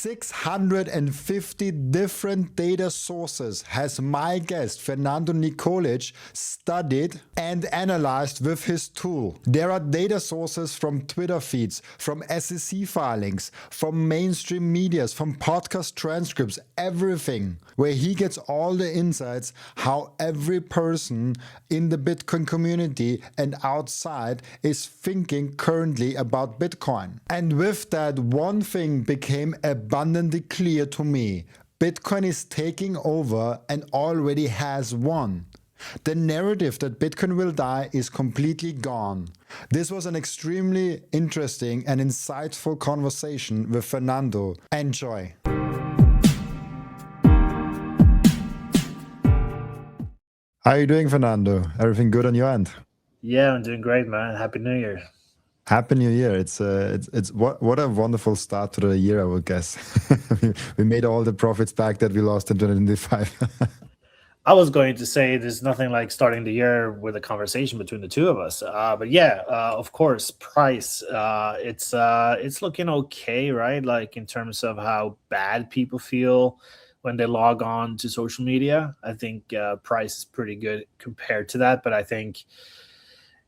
650 different data sources has my guest, Fernando Nikolic, studied and analyzed with his tool. There are data sources from Twitter feeds, from SEC filings, from mainstream medias, from podcast transcripts, everything, where he gets all the insights how every person in the Bitcoin community and outside is thinking currently about Bitcoin. And with that, one thing became abundantly clear to me. Bitcoin is taking over and already has won. The narrative that Bitcoin will die is completely gone. This was an extremely interesting and insightful conversation with Fernando. Enjoy. How are you doing, Fernando? Everything good on your end? Yeah, I'm doing great, man. Happy New Year. Happy New Year! It's what a wonderful start to the year, I would guess. We made all the profits back that we lost in 2025. I was going to say there's nothing like starting the year with a conversation between the two of us, but yeah, of course, price. It's looking okay, right? Like in terms of how bad people feel when they log on to social media. I think price is pretty good compared to that, but I think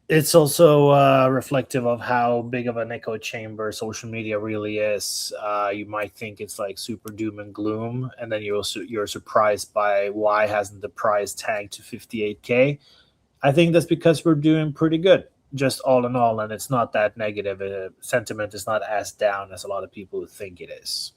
it's also reflective of how big of an echo chamber social media really is. You might think it's like super doom and gloom, and then you're surprised by why hasn't the price tanked to 58K. I think that's because we're doing pretty good, just all in all, and it's not that negative. Sentiment is not as down as a lot of people think it is.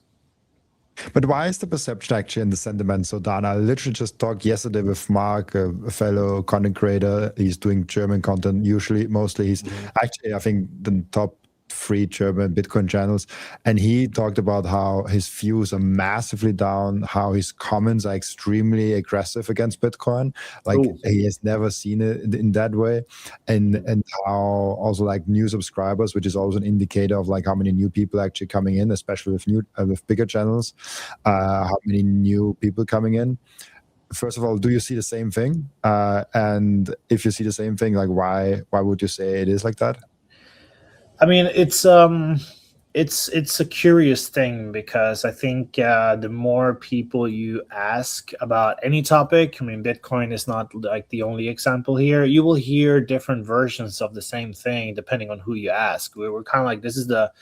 But why is the perception actually and the sentiment so down? I literally just talked yesterday with Mark, a fellow content creator. He's doing German content, mostly. He's actually, I think, the top 3 German Bitcoin channels. And he talked about how his views are massively down, how his comments are extremely aggressive against Bitcoin. Like he has never seen it in that way. And how also like new subscribers, which is also an indicator of like how many new people are actually coming in, especially with bigger channels, how many new people coming in. First of all, do you see the same thing? And if you see the same thing, like why would you say it is like that? I mean, it's a curious thing because I think the more people you ask about any topic, I mean, Bitcoin is not like the only example here. You will hear different versions of the same thing depending on who you ask. We're kind of like this is the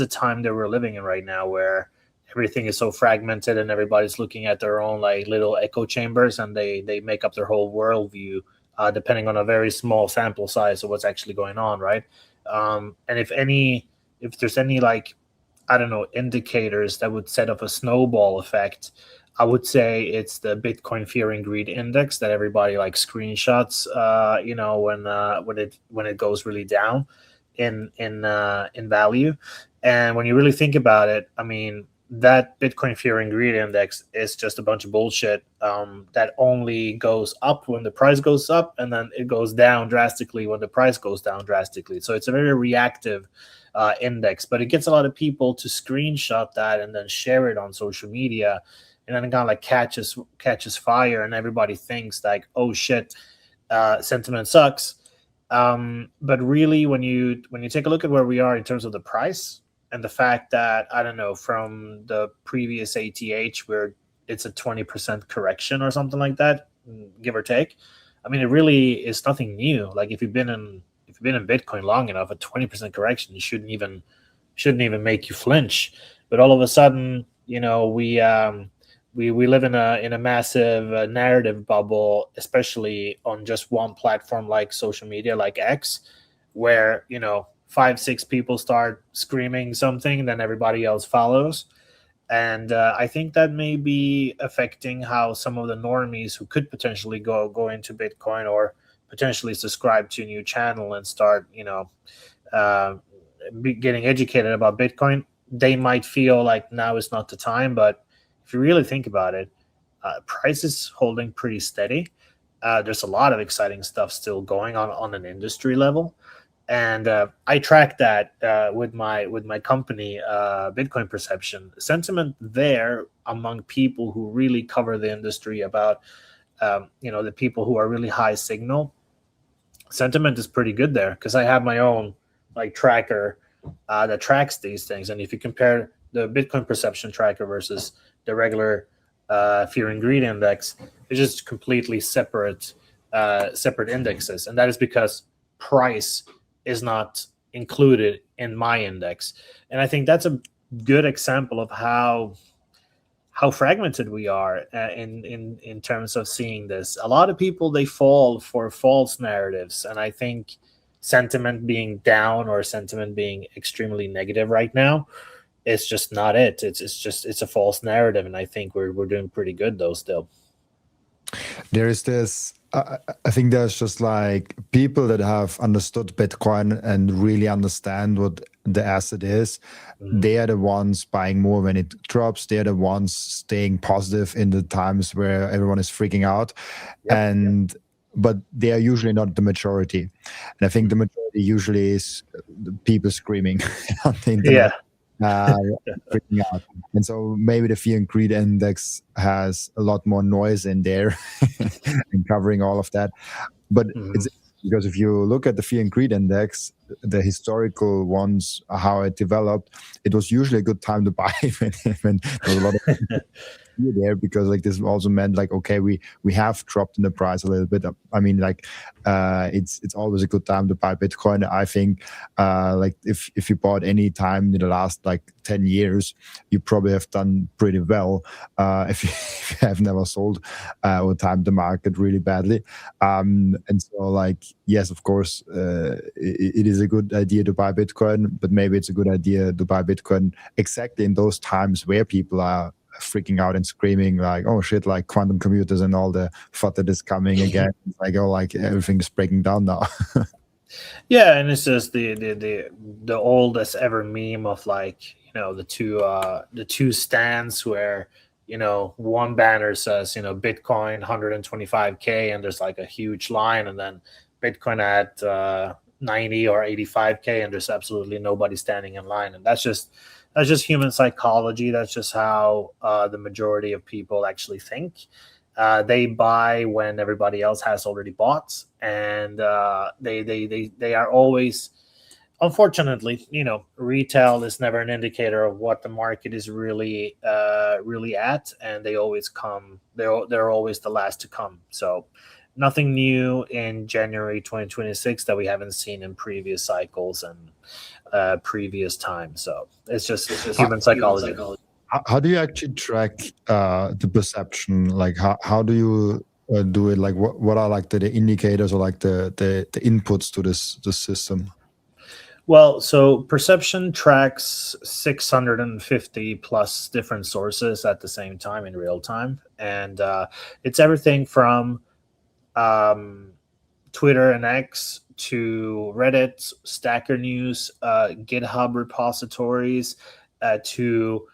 time that we're living in right now, where everything is so fragmented and everybody's looking at their own like little echo chambers, and they make up their whole worldview depending on a very small sample size of what's actually going on, right? And if there's any like, I don't know, indicators that would set up a snowball effect, I would say it's the Bitcoin Fear and Greed Index that everybody like screenshots, when it goes really down in value. And when you really think about it, I mean, that Bitcoin Fear and Greed Index is just a bunch of bullshit that only goes up when the price goes up, and then it goes down drastically when the price goes down drastically. So it's a very reactive index, but it gets a lot of people to screenshot that and then share it on social media, and then it kind of like catches fire, and everybody thinks like, oh shit, sentiment sucks. But really, when you take a look at where we are in terms of the price, and the fact that, I don't know, from the previous ATH where it's a 20% correction or something like that, give or take. I mean, it really is nothing new. Like if you've been in Bitcoin long enough, a 20% correction shouldn't even make you flinch. But all of a sudden, you know, we live in a massive narrative bubble, especially on just one platform like social media, like X, where, you know, 5-6 people start screaming something, then everybody else follows. And I think that may be affecting how some of the normies who could potentially go into Bitcoin or potentially subscribe to a new channel and start, you know, getting educated about Bitcoin, they might feel like now is not the time. But if you really think about it, price is holding pretty steady. There's a lot of exciting stuff still going on an industry level. And I track that with my company, Bitcoin Perception. Sentiment there among people who really cover the industry about, the people who are really high signal. Sentiment is pretty good there because I have my own like tracker that tracks these things. And if you compare the Bitcoin perception tracker versus the regular fear and greed index is just completely separate indexes, and that is because price is not included in my index. And I think that's a good example of how fragmented we are in terms of seeing this. A lot of people, they fall for false narratives, and I think sentiment being down or sentiment being extremely negative right now, it's just not it. It's a false narrative, and I think we're doing pretty good though still. There is this, I think there's just like people that have understood Bitcoin and really understand what the asset is. They are the ones buying more when it drops. They're the ones staying positive in the times where everyone is freaking out. But they are usually not the majority. And I think the majority usually is the people screaming on the internet. Freaking out. And so maybe the fear and greed index has a lot more noise in there and covering all of that. But it's because if you look at the fear and greed index, the historical ones, how it developed, it was usually a good time to buy when there was a lot of fear there, because like this also meant like, okay, we have dropped in the price a little bit. I mean, like it's always a good time to buy Bitcoin. I think like if you bought any time in the last like 10 years, you probably have done pretty well if you have never sold or timed the market really badly. And so like, yes, of course, it is a good idea to buy Bitcoin, but maybe it's a good idea to buy Bitcoin exactly in those times where people are freaking out and screaming like, oh shit, like quantum computers and all the FUD that is coming again. It's like, oh, like everything is breaking down now. Yeah, and it's just the oldest ever meme of like, you know, the two stands where, you know, one banner says, you know, Bitcoin 125K, and there's like a huge line, and then Bitcoin at 90 or 85K, and there's absolutely nobody standing in line. And that's just human psychology. That's just how the majority of people actually think. They buy when everybody else has already bought, and they are always, unfortunately, you know, retail is never an indicator of what the market is really at, and they always come. They're always the last to come. So nothing new in January 2026 that we haven't seen in previous cycles and previous times. So it's just human psychology. How do you actually track the perception? Like how do you do it? Like what are like the indicators or like the inputs to this system? Well, so perception tracks 650 plus different sources at the same time in real time, and it's everything from Twitter and X to Reddit, Stacker News, GitHub repositories, to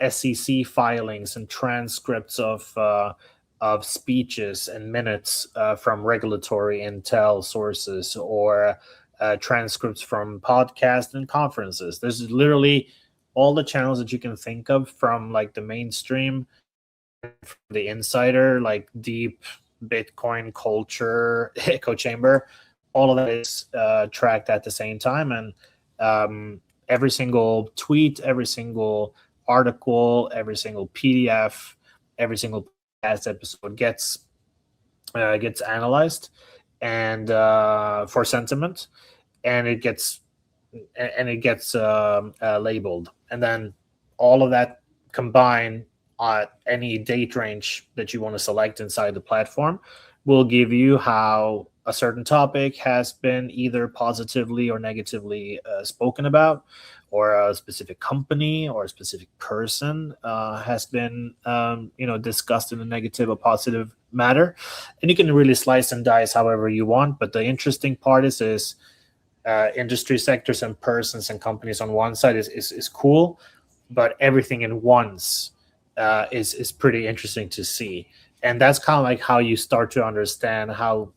SEC filings and transcripts of speeches and minutes from regulatory intel sources, or transcripts from podcasts and conferences. There's literally all the channels that you can think of, from like the mainstream, the insider, like deep Bitcoin culture, echo chamber. All of that is tracked at the same time, and every single tweet, every single article, every single PDF, every single podcast episode gets analyzed and for sentiment, and it gets labeled, and then all of that combined any date range that you want to select inside the platform will give you how a certain topic has been either positively or negatively spoken about, or a specific company or a specific person has been discussed in a negative or positive matter. And you can really slice and dice however you want. But the interesting part is industry sectors and persons and companies on one side is cool, but everything in one's is pretty interesting to see. And that's kind of like how you start to understand how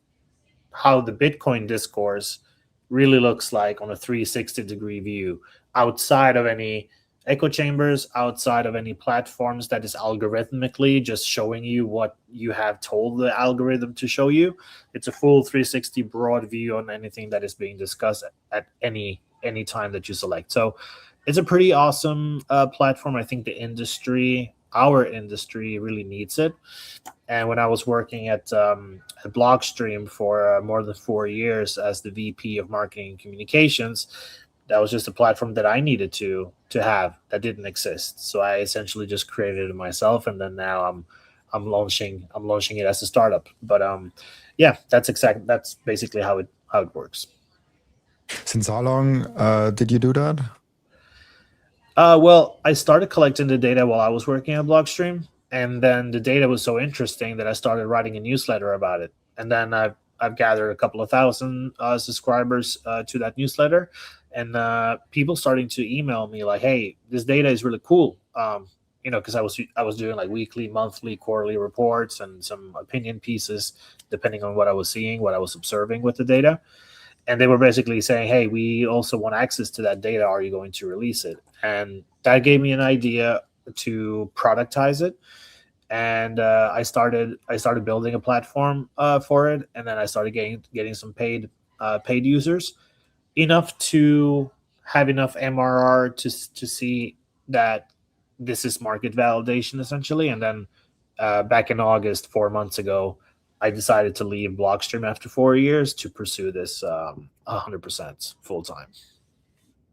the Bitcoin discourse really looks like on a 360-degree view, outside of any echo chambers, outside of any platforms that is algorithmically just showing you what you have told the algorithm to show you. It's a full 360 broad view on anything that is being discussed at any time that you select. So it's a pretty awesome platform. I think our industry really needs it. And when I was working at Blockstream for more than 4 years as the VP of Marketing and Communications, that was just a platform that I needed to have that didn't exist. So I essentially just created it myself, and then now I'm launching it as a startup. But yeah, that's basically how it works. Since how long did you do that? Well, I started collecting the data while I was working at Blockstream, and then the data was so interesting that I started writing a newsletter about it. And then I've gathered a couple of thousand subscribers to that newsletter, and people starting to email me like, "Hey, this data is really cool." Because I was doing like weekly, monthly, quarterly reports and some opinion pieces, depending on what I was seeing, what I was observing with the data. And they were basically saying, "Hey, we also want access to that data. Are you going to release it?" And that gave me an idea to productize it. And I started building a platform for it, and then I started getting some paid users, enough to have enough MRR to see that this is market validation essentially. And then back in August, 4 months ago, I decided to leave Blockstream after 4 years to pursue this 100% full time.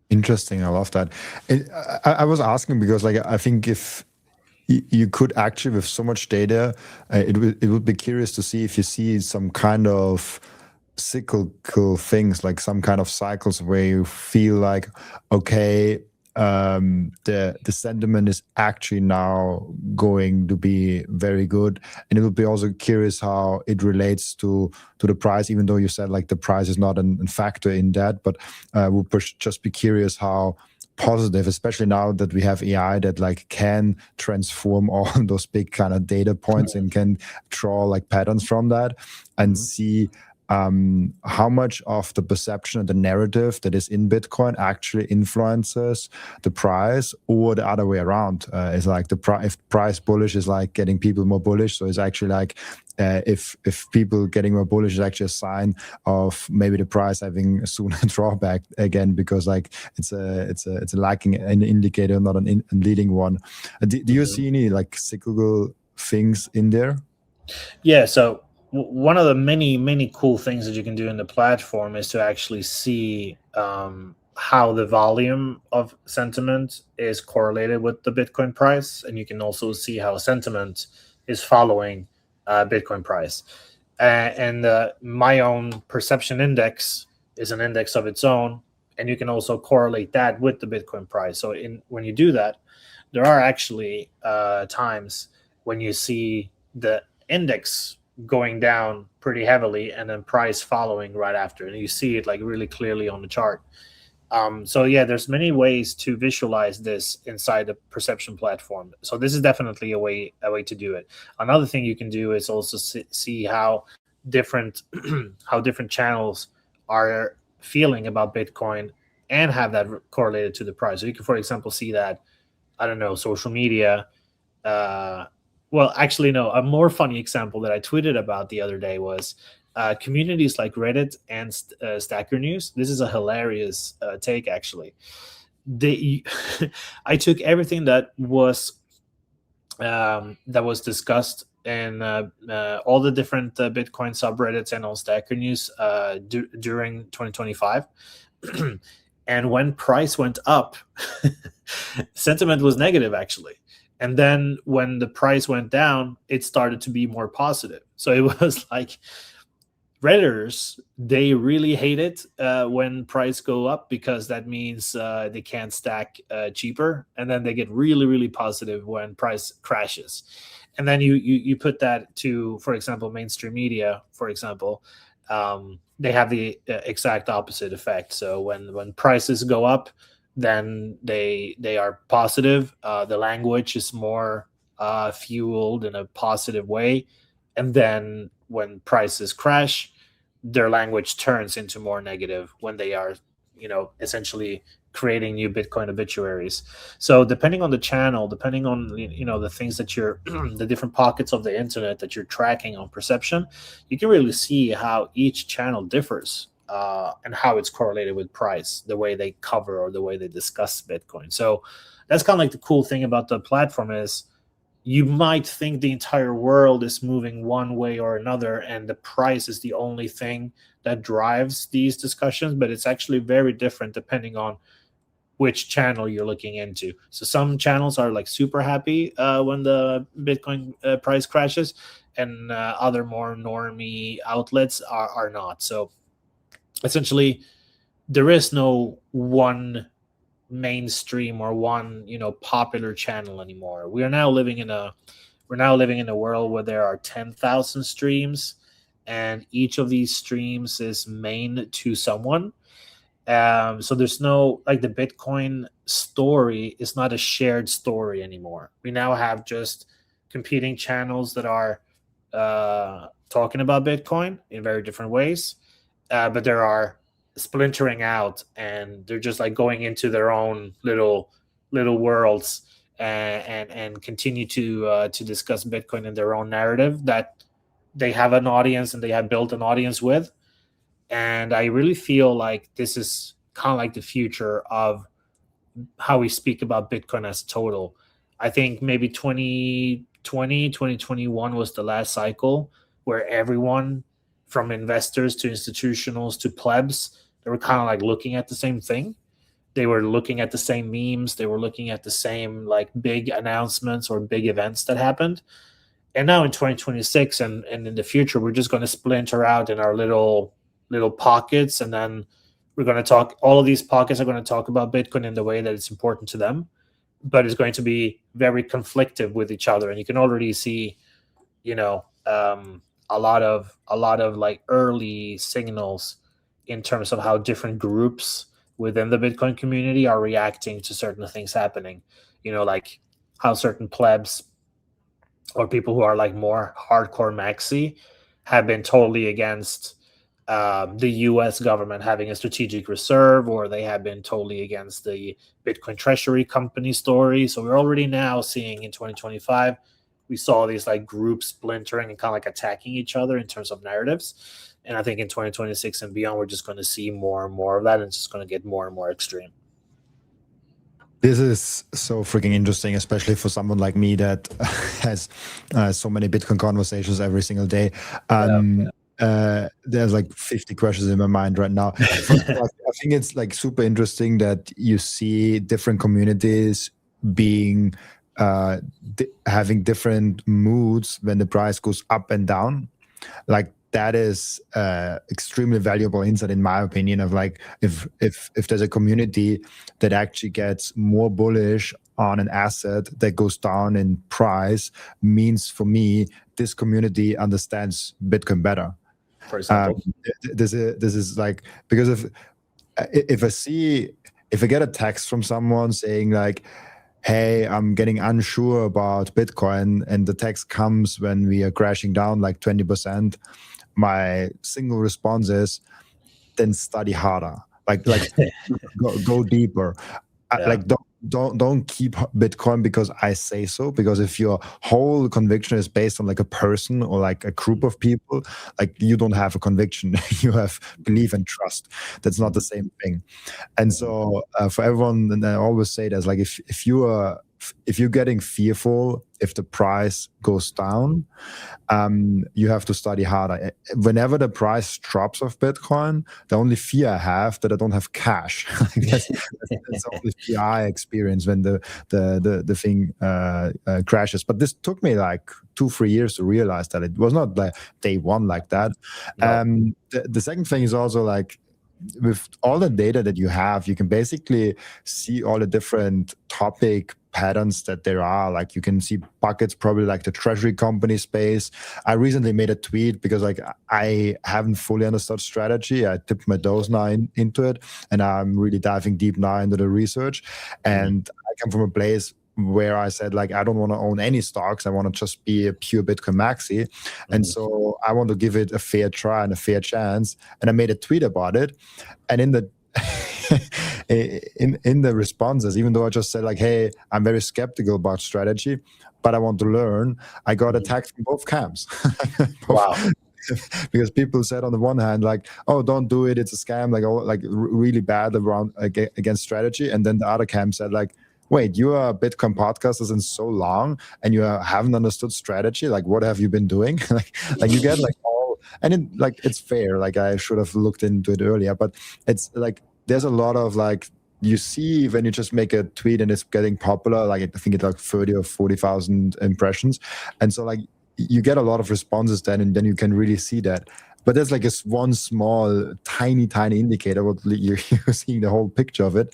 Interesting. I love that. I was asking because, like, I think if you could actually, with so much data, it would be curious to see if you see some kind of cyclical things, like some kind of cycles where you feel like, okay, the sentiment is actually now going to be very good. And it would be also curious how it relates to the price, even though you said like the price is not a factor in that, but would just be curious how positive, especially now that we have AI that like can transform all those big kind of data points and can draw like patterns from that and see how much of the perception and the narrative that is in Bitcoin actually influences the price, or the other way around. Is like if price bullish is like getting people more bullish. So it's actually like if people getting more bullish is actually a sign of maybe the price having a sooner drawback again, because like it's a lacking an indicator, not a leading one. Do you see any like cyclical things in there? Yeah. So one of the many cool things that you can do in the platform is to actually see how the volume of sentiment is correlated with the Bitcoin price, and you can also see how sentiment is following Bitcoin price. And my own perception index is an index of its own, and you can also correlate that with the Bitcoin price. So when you do that, there are actually times when you see the index going down pretty heavily and then price following right after, and you see it like really clearly on the chart. So yeah, there's many ways to visualize this inside the perception platform. So this is definitely a way to do it. Another thing you can do is also see how different channels are feeling about Bitcoin and have that correlated to the price. So you can, for example, see that, I don't know, social media. Well, actually, no. A more funny example that I tweeted about the other day was communities like Reddit and Stacker News. This is a hilarious take, actually. I took everything that was discussed in all the different Bitcoin subreddits and on Stacker News during 2025. And when price went up, sentiment was negative, actually. And then when the price went down, it started to be more positive. So it was like Redditors, they really hate it when price go up, because that means they can't stack cheaper. And then they get really, really positive when price crashes. And then you put that to, for example, mainstream media, for example, they have the exact opposite effect. So when prices go up, then they are positive. The language is more fueled in a positive way. And then when prices crash, their language turns into more negative when they are, essentially creating new Bitcoin obituaries. So depending on the channel, depending on, the things that you're, the different pockets of the internet that you're tracking on perception, you can really see how each channel differs. and how it's correlated with price, the way they cover or the way they discuss Bitcoin. So that's kind of like the cool thing about the platform is you might think the entire world is moving one way or another, and the price is the only thing that drives these discussions, but it's actually very different depending on which channel you're looking into. So some channels are like super happy when the Bitcoin price crashes, and other more normie outlets are not. So essentially, there is no one mainstream or one popular channel anymore. We are now living in a world where there are 10,000 streams, and each of these streams is main to someone. So there's no, like, the Bitcoin story is not a shared story anymore. We now have just competing channels that are talking about Bitcoin in very different ways, but there are splintering out, and they're just like going into their own little worlds, and continue to discuss Bitcoin in their own narrative that they have an audience and they have built an audience with. And I really feel like this is kind of like the future of how we speak about Bitcoin as a total. I think maybe 2021 was the last cycle where everyone, from investors to institutionals to plebs, they were kind of like looking at the same thing. They were looking at the same memes. They were looking at the same like big announcements or big events that happened. And now in 2026 and in the future, we're just going to splinter out in our little pockets, and then we're going to talk. All of these pockets are going to talk about Bitcoin in the way that it's important to them, but it's going to be very conflictive with each other. And you can already see, a lot of like early signals in terms of how different groups within the Bitcoin community are reacting to certain things happening. Like how certain plebs or people who are like more hardcore maxi have been totally against the U.S. government having a strategic reserve, or they have been totally against the Bitcoin Treasury Company story. So we're already now seeing in 2025, we saw these like groups splintering and kind of like attacking each other in terms of narratives. And I think in 2026 and beyond, we're just going to see more and more of that, and it's just going to get more and more extreme. This is so freaking interesting, especially for someone like me that has so many Bitcoin conversations every single day. There's like 50 questions in my mind right now. First of all, I think it's like super interesting that you see different communities being having different moods when the price goes up and down. Like that is extremely valuable insight, in my opinion, of like if there's a community that actually gets more bullish on an asset that goes down in price, means for me this community understands Bitcoin better. For example, this is like, because if I get a text from someone saying like, hey, I'm getting unsure about Bitcoin, and the text comes when we are crashing down like 20%, my single response is, then study harder. Like go deeper. Yeah. Like don't keep Bitcoin because I say so. Because if your whole conviction is based on like a person or like a group of people, like you don't have a conviction. You have belief and trust. That's not the same thing. And so for everyone, and I always say this, like if you're getting fearful if the price goes down, you have to study harder. Whenever the price drops of Bitcoin, the only fear I have that I don't have cash. that's the only fear I experience when the thing crashes. But this took me like 2-3 years to realize that it was not like day one like that. No. The second thing is also like, with all the data that you have, you can basically see all the different topic patterns that there are. Like you can see buckets, probably like the treasury company space. I recently made a tweet because like I haven't fully understood strategy. I dipped my toes now into it, and I'm really diving deep now into the research. And I come from a place where I said, like, I don't want to own any stocks. I want to just be a pure Bitcoin maxi. And so I want to give it a fair try and a fair chance. And I made a tweet about it. And in the in the responses, even though I just said like, hey, I'm very skeptical about strategy, but I want to learn, I got attacked from both camps. Wow. because people said on the one hand, like, oh, don't do it, it's a scam, like, really bad around against strategy, and then the other camp said, like, wait, you are a Bitcoin podcaster since so long and you haven't understood strategy, like what have you been doing? like you get like all, and it's fair, like I should have looked into it earlier, but it's like there's a lot of like, you see when you just make a tweet and it's getting popular, like I think it's like 30 or 40,000 impressions, and so like you get a lot of responses then, and then you can really see that. But there's like this one small, tiny indicator, what you're seeing the whole picture of it.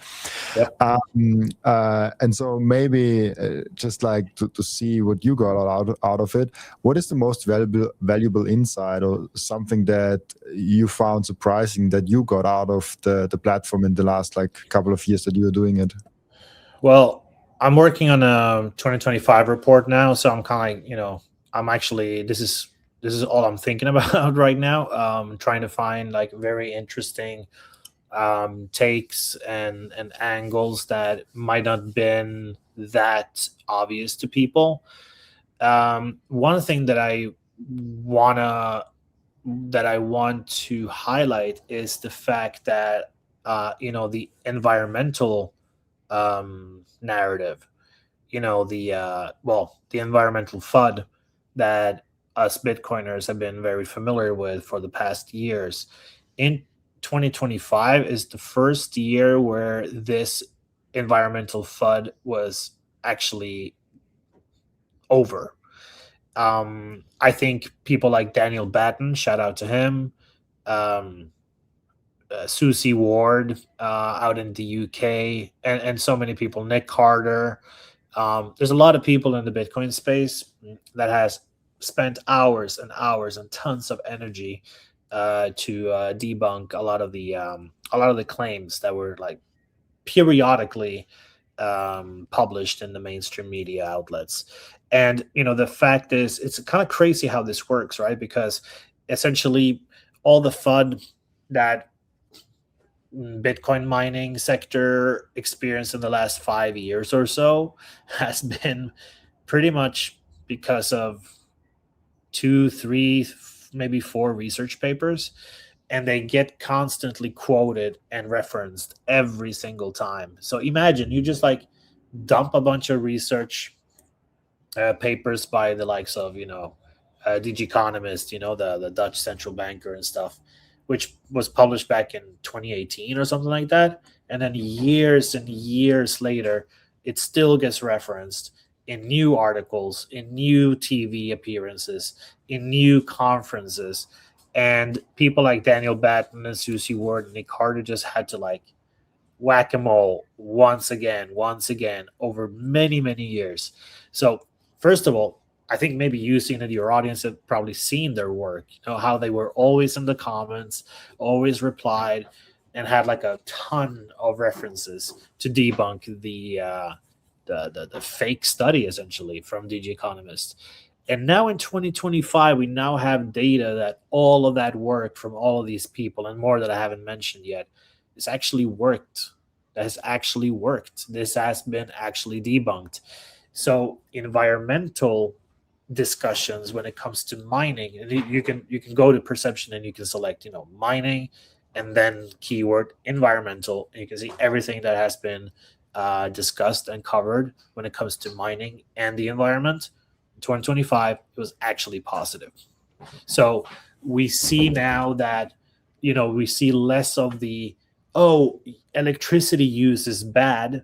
Yep. And so maybe just like to see what you got out of it, what is the most valuable insight or something that you found surprising that you got out of the platform in the last like couple of years that you were doing it? Well, I'm working on a 2025 report now, so I'm kind of like, I'm actually this is all I'm thinking about right now. Trying to find like very interesting takes and angles that might not been that obvious to people. One thing that I want to highlight is the fact that the environmental narrative, the environmental FUD that us Bitcoiners have been very familiar with for the past years. In 2025 is the first year where this environmental FUD was actually over. I think people like Daniel Batten, shout out to him, Susie Ward out in the UK, and so many people, Nick Carter. There's a lot of people in the Bitcoin space that has spent hours and hours and tons of energy to debunk a lot of the claims that were like periodically published in the mainstream media outlets. And the fact is, it's kind of crazy how this works, right? Because essentially all the FUD that Bitcoin mining sector experienced in the last 5 years or so has been pretty much because of 2, 3, maybe 4 research papers, and they get constantly quoted and referenced every single time. So imagine you just like dump a bunch of research papers by the likes of DG Economist, the Dutch central banker and stuff, which was published back in 2018 or something like that. And then years and years later, it still gets referenced in new articles, in new TV appearances, in new conferences. And people like Daniel Batten and Susie Ward and Nick Carter just had to like whack-a-mole once again over many, many years. So first of all, I think maybe you seen it, your audience have probably seen their work, how they were always in the comments, always replied, and had like a ton of references to debunk the fake study essentially from DG Economist. And now in 2025, we now have data that all of that work from all of these people and more that I haven't mentioned yet has actually worked. That has actually worked. This has been actually debunked. So environmental discussions when it comes to mining, and you can go to perception and you can select mining and then keyword environmental, and you can see everything that has been discussed and covered when it comes to mining and the environment. In 2025 it was actually positive. So we see now that we see less of the electricity use is bad,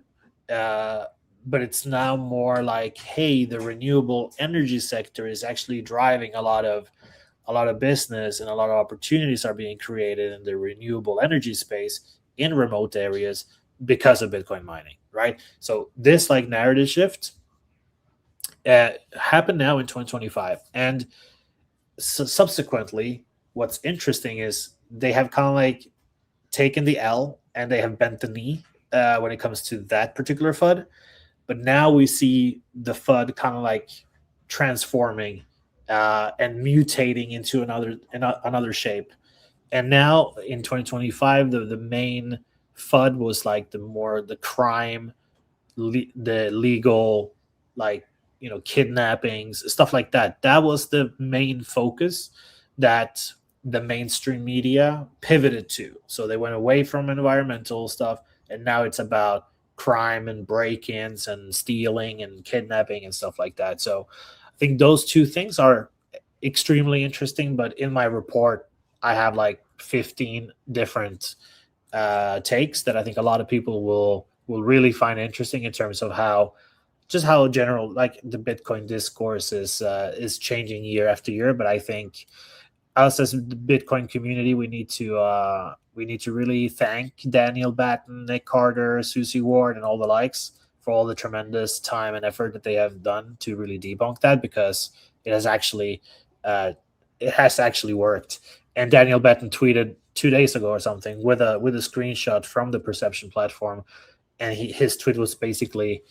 but it's now more like, hey, the renewable energy sector is actually driving a lot of business, and a lot of opportunities are being created in the renewable energy space in remote areas because of Bitcoin mining, right? So this like narrative shift happened now in 2025, and subsequently, what's interesting is they have kind of like taken the L and they have bent the knee when it comes to that particular FUD. But now we see the FUD kind of like transforming and mutating into another shape. And now in 2025, the main FUD was like the crime, the legal, like kidnappings, stuff like that. That was the main focus. that the mainstream media pivoted to. So they went away from environmental stuff, and now it's about crime and break-ins and stealing and kidnapping and stuff like that. So I think those two things are extremely interesting. But in my report, I have like 15 different takes that I think a lot of people will really find interesting in terms of how general, like, the Bitcoin discourse is changing year after year. But I think us as the Bitcoin community, we need to really thank Daniel Batten, Nick Carter, Susie Ward, and all the likes for all the tremendous time and effort that they have done to really debunk that, because it has actually worked. And Daniel Batten tweeted 2 days ago or something with a screenshot from the Perception platform, and his tweet was basically,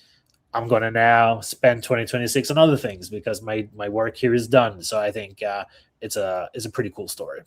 I'm going to now spend 2026 on other things because my work here is done. So I think it's a pretty cool story.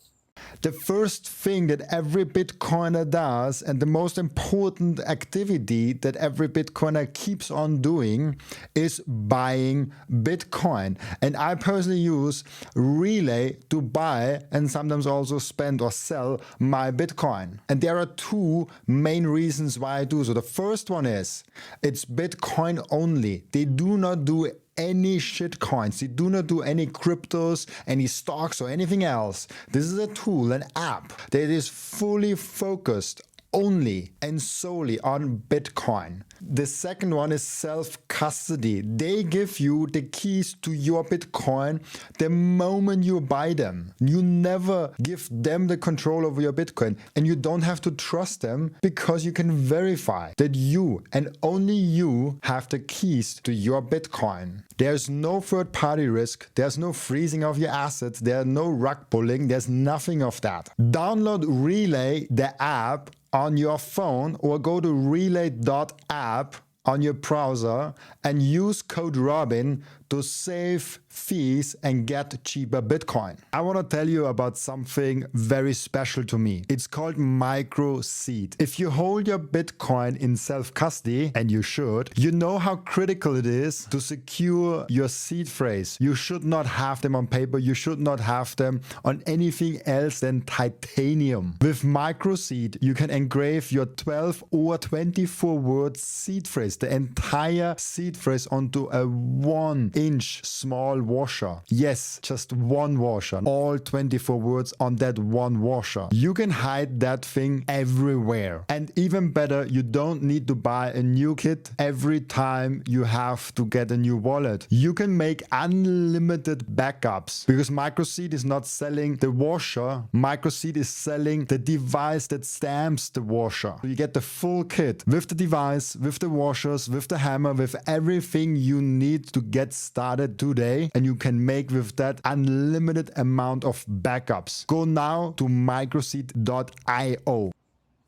The first thing that every Bitcoiner does, and the most important activity that every Bitcoiner keeps on doing, is buying Bitcoin. And I personally use Relai to buy and sometimes also spend or sell my Bitcoin. And there are two main reasons why I do so. The first one is it's Bitcoin only. They do not do any shit coins. They do not do any cryptos, any stocks, or anything else. This is a tool, an app that is fully focused only and solely on Bitcoin. The second one is self-custody. They give you the keys to your Bitcoin the moment you buy them. You never give them the control over your Bitcoin, and you don't have to trust them because you can verify that you and only you have the keys to your Bitcoin. There's no third-party risk. There's no freezing of your assets. There's no rug pulling. There's nothing of that. Download Relai, the app, on your phone, or go to relay.app on your browser and use code Robin to save fees and get cheaper Bitcoin. I want to tell you about something very special to me. It's called Microseed. If you hold your Bitcoin in self-custody, and you should, you know how critical it is to secure your seed phrase. You should not have them on paper. You should not have them on anything else than titanium. With Microseed, you can engrave your 12 or 24 word seed phrase, the entire seed phrase, onto a 1-inch small washer. Yes, just one washer. All 24 words on that one washer. You can hide that thing everywhere. And even better, you don't need to buy a new kit every time you have to get a new wallet. You can make unlimited backups because Microseed is not selling the washer. Microseed is selling the device that stamps the washer. So you get the full kit with the device, with the washers, with the hammer, with everything you need to get started today, and you can make with that unlimited amount of backups. Go now to microseed.io.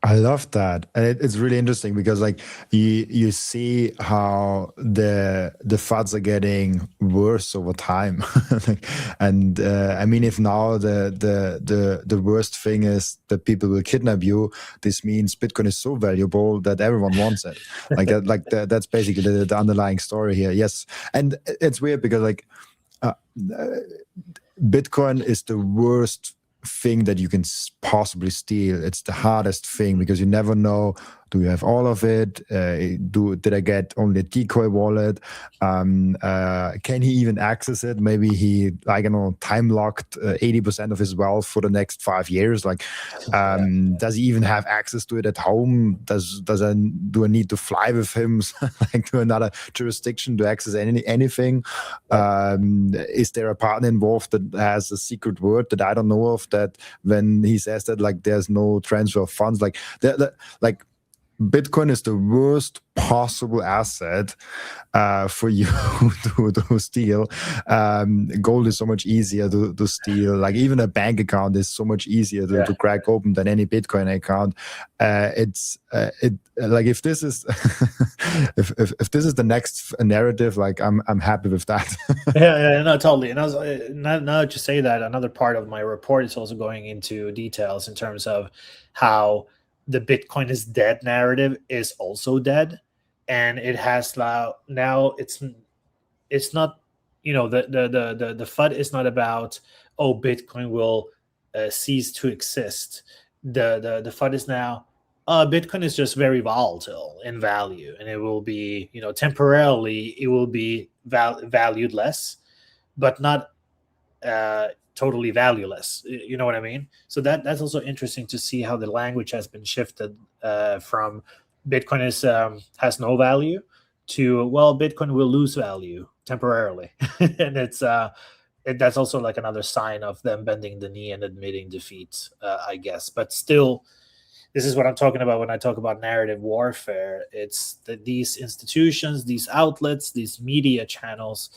I love that. And it's really interesting because, like, you see how the FUDs are getting worse over time. And I mean, if now the worst thing is that people will kidnap you, this means Bitcoin is so valuable that everyone wants it. That's basically the underlying story here. Yes. And it's weird because, like, Bitcoin is the worst thing that you can possibly steal. It's the hardest thing because you never know, do you have all of it? Did I get only a decoy wallet? Can he even access it? Maybe he, I don't know, time locked 80% of his wealth for the next 5 years. Like, does he even have access to it at home? Do I need to fly with him like to another jurisdiction to access anything? Is there a partner involved that has a secret word that I don't know of, that when he says that, like, there's no transfer of funds, like Bitcoin is the worst possible asset for you to steal. Gold is so much easier to steal. Like, even a bank account is so much easier to crack open than any Bitcoin account. Like, if this is if this is the next narrative, like, I'm happy with that. yeah, no, totally. And I was, now that you say that, another part of my report is also going into details in terms of how the Bitcoin is dead narrative is also dead, and it has now it's not, the FUD is not about oh, Bitcoin will cease to exist. The FUD is now, Bitcoin is just very volatile in value, and it will be, temporarily it will be valued less, but not totally valueless. You know what I mean? So that's also interesting to see how the language has been shifted from Bitcoin has no value to, well, Bitcoin will lose value temporarily, and that's also like another sign of them bending the knee and admitting defeat, I guess. But still, this is what I'm talking about when I talk about narrative warfare. It's that these institutions, these outlets, these media channels,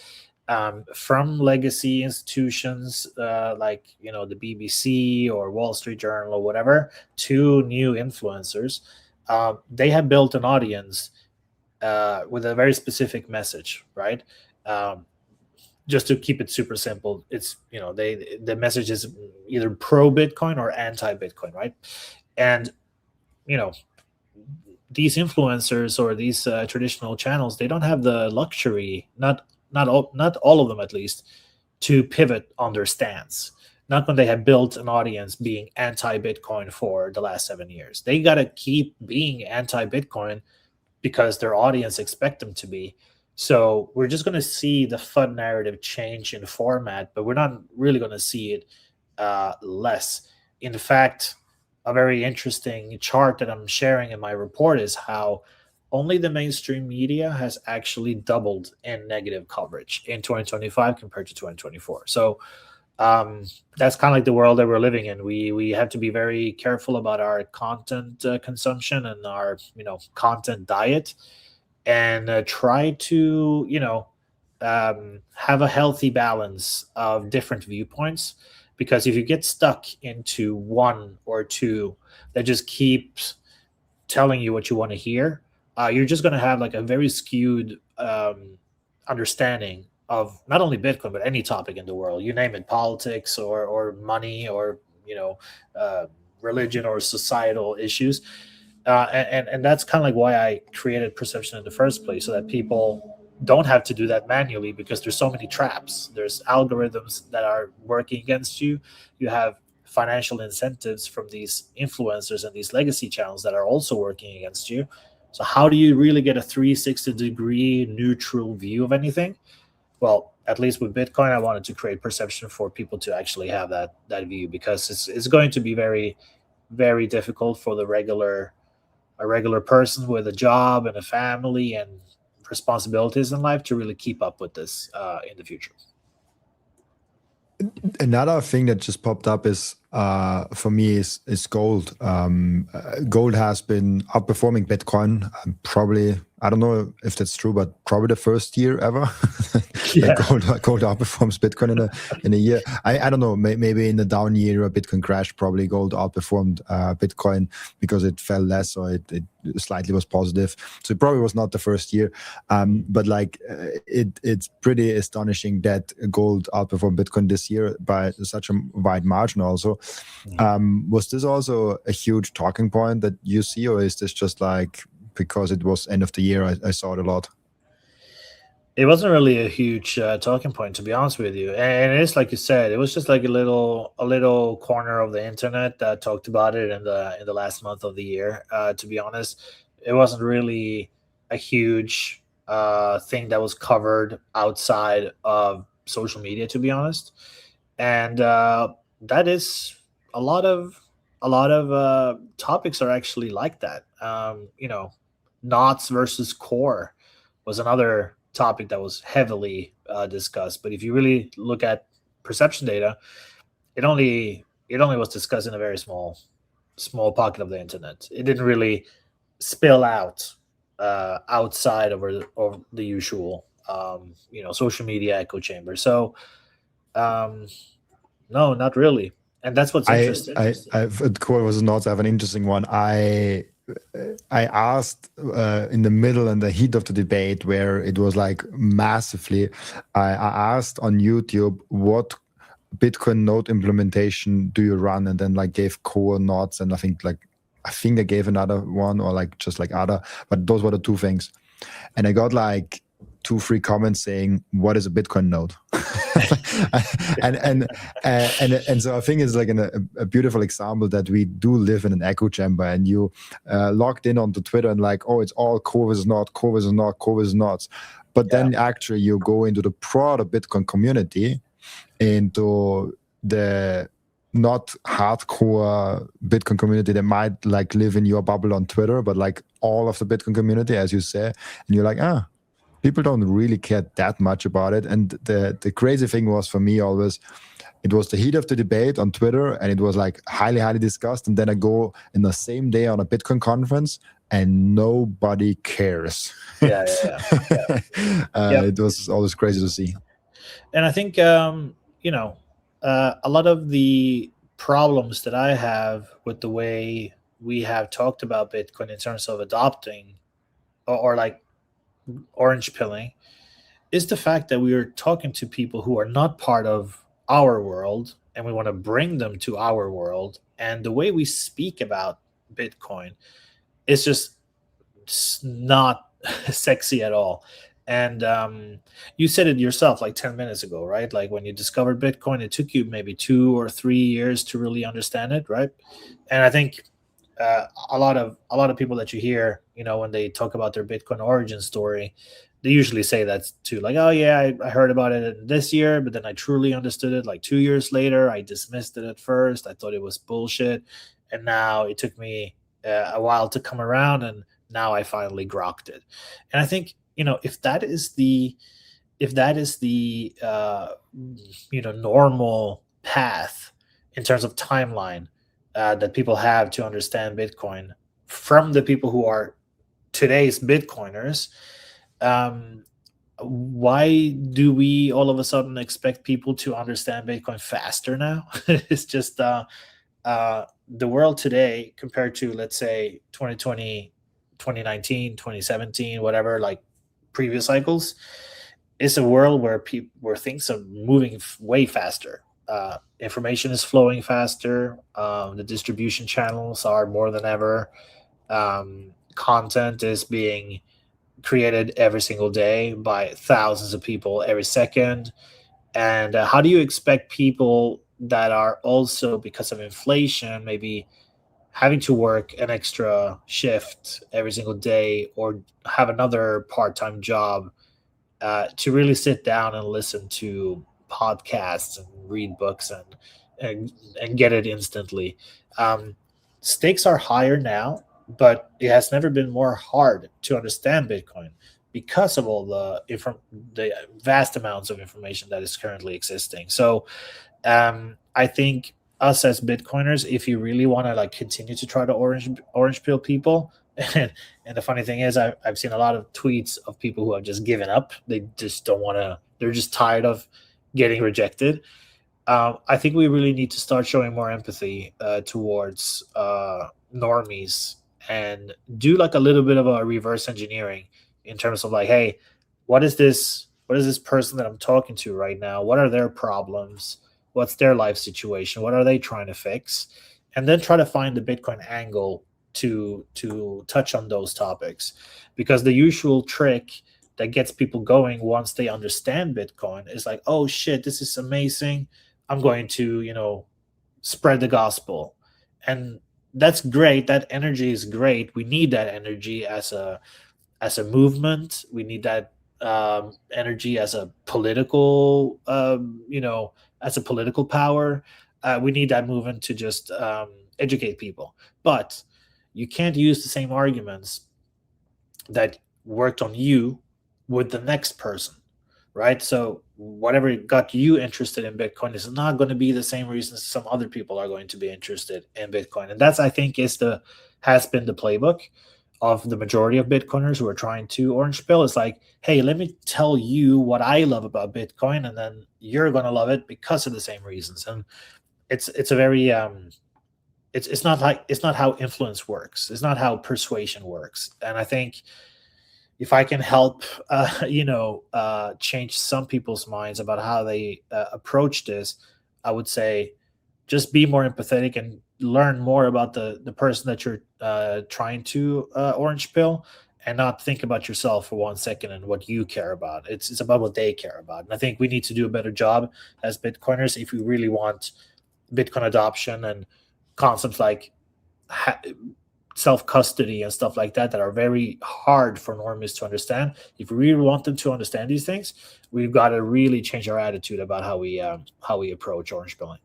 from legacy institutions like the BBC or Wall Street Journal or whatever, to new influencers, they have built an audience with a very specific message, right? Just to keep it super simple, it's the message is either pro Bitcoin or anti Bitcoin, right? And these influencers or these traditional channels, they don't have the luxury, not all of them at least, to pivot on their stance. Not when they have built an audience being anti-Bitcoin for the last 7 years. They got to keep being anti-Bitcoin because their audience expect them to be. So we're just going to see the FUD narrative change in format, but we're not really going to see it less. In fact, a very interesting chart that I'm sharing in my report is how only the mainstream media has actually doubled in negative coverage in 2025 compared to 2024. So that's kind of like the world that we're living in. We have to be very careful about our content consumption and our content diet, and try to have a healthy balance of different viewpoints. Because if you get stuck into one or two that just keeps telling you what you want to hear, you're just going to have like a very skewed understanding of not only Bitcoin, but any topic in the world. You name it, politics or money or, religion or societal issues. And that's kind of like why I created Perception in the first place, so that people don't have to do that manually, because there's so many traps. There's algorithms that are working against you. You have financial incentives from these influencers and these legacy channels that are also working against you. So how do you really get a 360-degree neutral view of anything? Well, at least with Bitcoin, I wanted to create Perception for people to actually have that view, because it's going to be very, very difficult for a regular person with a job and a family and responsibilities in life to really keep up with this in the future. Another thing that just popped up is for me is gold. Gold has been outperforming Bitcoin. Probably, I don't know if that's true, but probably the first year ever Yeah. that gold outperforms Bitcoin in a year. I don't know. Maybe in the down year, Bitcoin crashed. Probably gold outperformed Bitcoin because it fell less, or it slightly was positive. So it probably was not the first year. But it's pretty astonishing that gold outperformed Bitcoin this year by such a wide margin. Also, was this also a huge talking point that you see, or is this just like because it was end of the year? I saw it a lot. It wasn't really a huge talking point, to be honest with you. And it's like you said, it was just like a little corner of the internet that talked about it in the last month of the year. To be honest, it wasn't really a huge thing that was covered outside of social media, to be honest. And that is a lot of topics are actually like that. Knots versus core was another topic that was heavily discussed. But if you really look at perception data, it only was discussed in a very small pocket of the internet. It didn't really spill out outside of the usual social media echo chamber. So no, not really. And that's what's interesting. Core was not. I have an interesting one. I asked in the middle and the heat of the debate, where it was like massively, I asked on YouTube, what Bitcoin node implementation do you run? And then like gave core nodes, and I think I gave another one, or like just like other, but those were the two things. And I got like 2-3 comments saying, what is a Bitcoin node? and so I think it's like a beautiful example that we do live in an echo chamber, and you logged in onto Twitter and like, oh, it's all COVID is not, COVID is not, COVID is not. But then actually you go into the broader Bitcoin community, into the not hardcore Bitcoin community that might like live in your bubble on Twitter, but like all of the Bitcoin community, as you say, and you're like, people don't really care that much about it. And the crazy thing was for me always, it was the heat of the debate on Twitter, and it was like highly, highly discussed. And then I go in the same day on a Bitcoin conference, and nobody cares. It was always crazy to see. And I think, a lot of the problems that I have with the way we have talked about Bitcoin in terms of adopting or like orange pilling is the fact that we are talking to people who are not part of our world, and we want to bring them to our world. And the way we speak about Bitcoin is just not sexy at all. And you said it yourself like 10 minutes ago, right? Like when you discovered Bitcoin, it took you maybe 2 or 3 years to really understand it, right? And I think a lot of people that you hear, when they talk about their Bitcoin origin story, they usually say that too, like, oh yeah, I heard about it this year, but then I truly understood it like 2 years later. I dismissed it at first. I thought it was bullshit, and now it took me a while to come around, and now I finally grokked it. And I think, if that is the normal path in terms of timeline that people have to understand Bitcoin from the people who are today's Bitcoiners, why do we all of a sudden expect people to understand Bitcoin faster now? It's just the world today compared to, let's say, 2020, 2019, 2017, whatever, like previous cycles, is a world where things are moving way faster. Information is flowing faster. The distribution channels are more than ever. Content is being created every single day by thousands of people every second. And how do you expect people that are also, because of inflation, maybe having to work an extra shift every single day or have another part-time job to really sit down and listen to podcasts and read books and get it instantly? Stakes are higher now, but it has never been more hard to understand Bitcoin because of all the vast amounts of information that is currently existing. So I think us as Bitcoiners, if you really want to like continue to try to orange pill people, and the funny thing is I've seen a lot of tweets of people who have just given up. They just don't want to, they're just tired of getting rejected. I think we really need to start showing more empathy towards normies and do like a little bit of a reverse engineering in terms of like, hey, what is this person that I'm talking to right now? What are their problems? What's their life situation? What are they trying to fix? And then try to find the Bitcoin angle to touch on those topics. Because the usual trick that gets people going once they understand Bitcoin is like, oh shit, this is amazing. I'm going to, spread the gospel. And that's great. That energy is great. We need that energy as a movement. We need that energy as a political, as a political power. We need that movement to just educate people. But you can't use the same arguments that worked on you with the next person, right? So whatever got you interested in Bitcoin is not going to be the same reasons some other people are going to be interested in Bitcoin. And that's, I think, has been the playbook of the majority of Bitcoiners who are trying to orange pill. It's like, hey, let me tell you what I love about Bitcoin, and then you're going to love it because of the same reasons. And it's a very it's not how influence works. It's not how persuasion works. And I think if I can help, change some people's minds about how they approach this, I would say just be more empathetic and learn more about the person that you're trying to orange pill, and not think about yourself for 1 second and what you care about. It's about what they care about. And I think we need to do a better job as Bitcoiners if we really want Bitcoin adoption and concepts like self-custody and stuff like that are very hard for normies to understand. If we really want them to understand these things, we've got to really change our attitude about how we approach orange billing.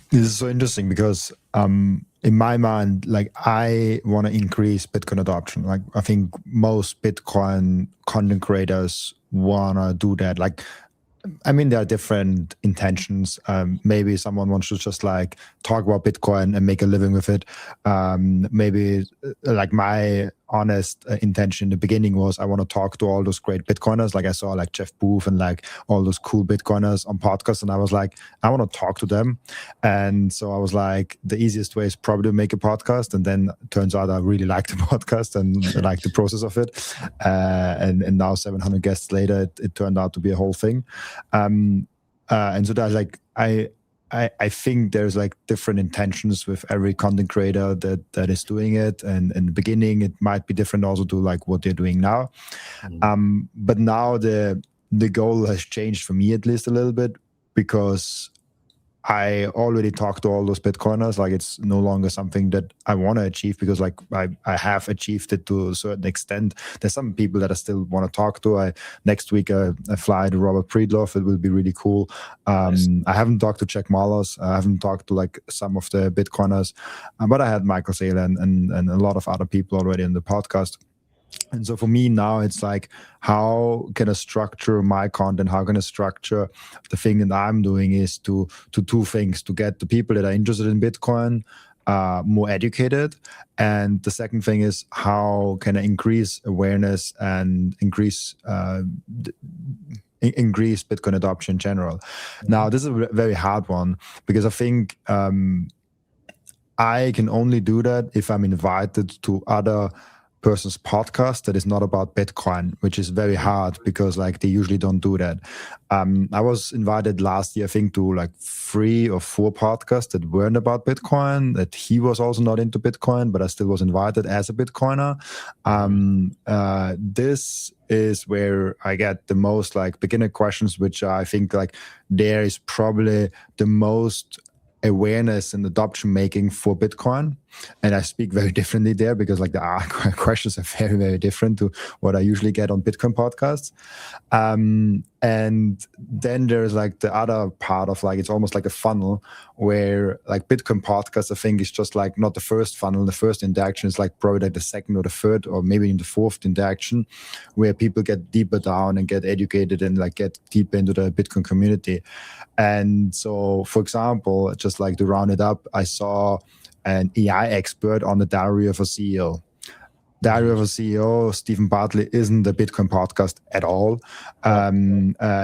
This is so interesting because in my mind, like I want to increase Bitcoin adoption. Like I think most Bitcoin content creators want to do that. Like, I mean, there are different intentions. Maybe someone wants to just like talk about Bitcoin and make a living with it. Maybe like my honest intention in the beginning was I want to talk to all those great Bitcoiners. Like I saw like Jeff Booth and like all those cool Bitcoiners on podcasts, and I was like, I want to talk to them. And so I was like, the easiest way is probably to make a podcast. And then it turns out I really like the podcast and like the process of it. And now 700 guests later, it turned out to be a whole thing. And so that's like I think there's like different intentions with every content creator that is doing it, and in the beginning it might be different also to like what they're doing now. But now the goal has changed for me at least a little bit, because I already talked to all those Bitcoiners. Like it's no longer something that I want to achieve, because like I have achieved it to a certain extent. There's some people that I still want to talk to. Next week I fly to Robert Friedloff. It will be really cool. Nice. I haven't talked to Jack Mallers. I haven't talked to like some of the Bitcoiners, but I had Microseed and a lot of other people already in the podcast. And so for me now, it's like, how can I structure my content? How can I structure the thing that I'm doing is to two things: to get the people that are interested in Bitcoin more educated, and the second thing is how can I increase awareness and increase Bitcoin adoption in general. Now, this is a very hard one, because I think I can only do that if I'm invited to other person's podcast that is not about Bitcoin, which is very hard because like they usually don't do that. I was invited last year, I think, to like 3 or 4 podcasts that weren't about Bitcoin, that he was also not into Bitcoin, but I still was invited as a Bitcoiner. This is where I get the most like beginner questions, which I think like there is probably the most awareness and adoption making for Bitcoin. And I speak very differently there, because like the questions are very, very different to what I usually get on Bitcoin podcasts. And then there's like the other part of like, it's almost like a funnel where like Bitcoin podcasts, I think, is just like not the first funnel. The first interaction is like probably like the second or the third or maybe in the fourth interaction, where people get deeper down and get educated and like get deeper into the Bitcoin community. And so, for example, just like to round it up, I saw an AI expert on the Diary of a CEO. Diary of a CEO, Stephen Bartley, isn't a Bitcoin podcast at all.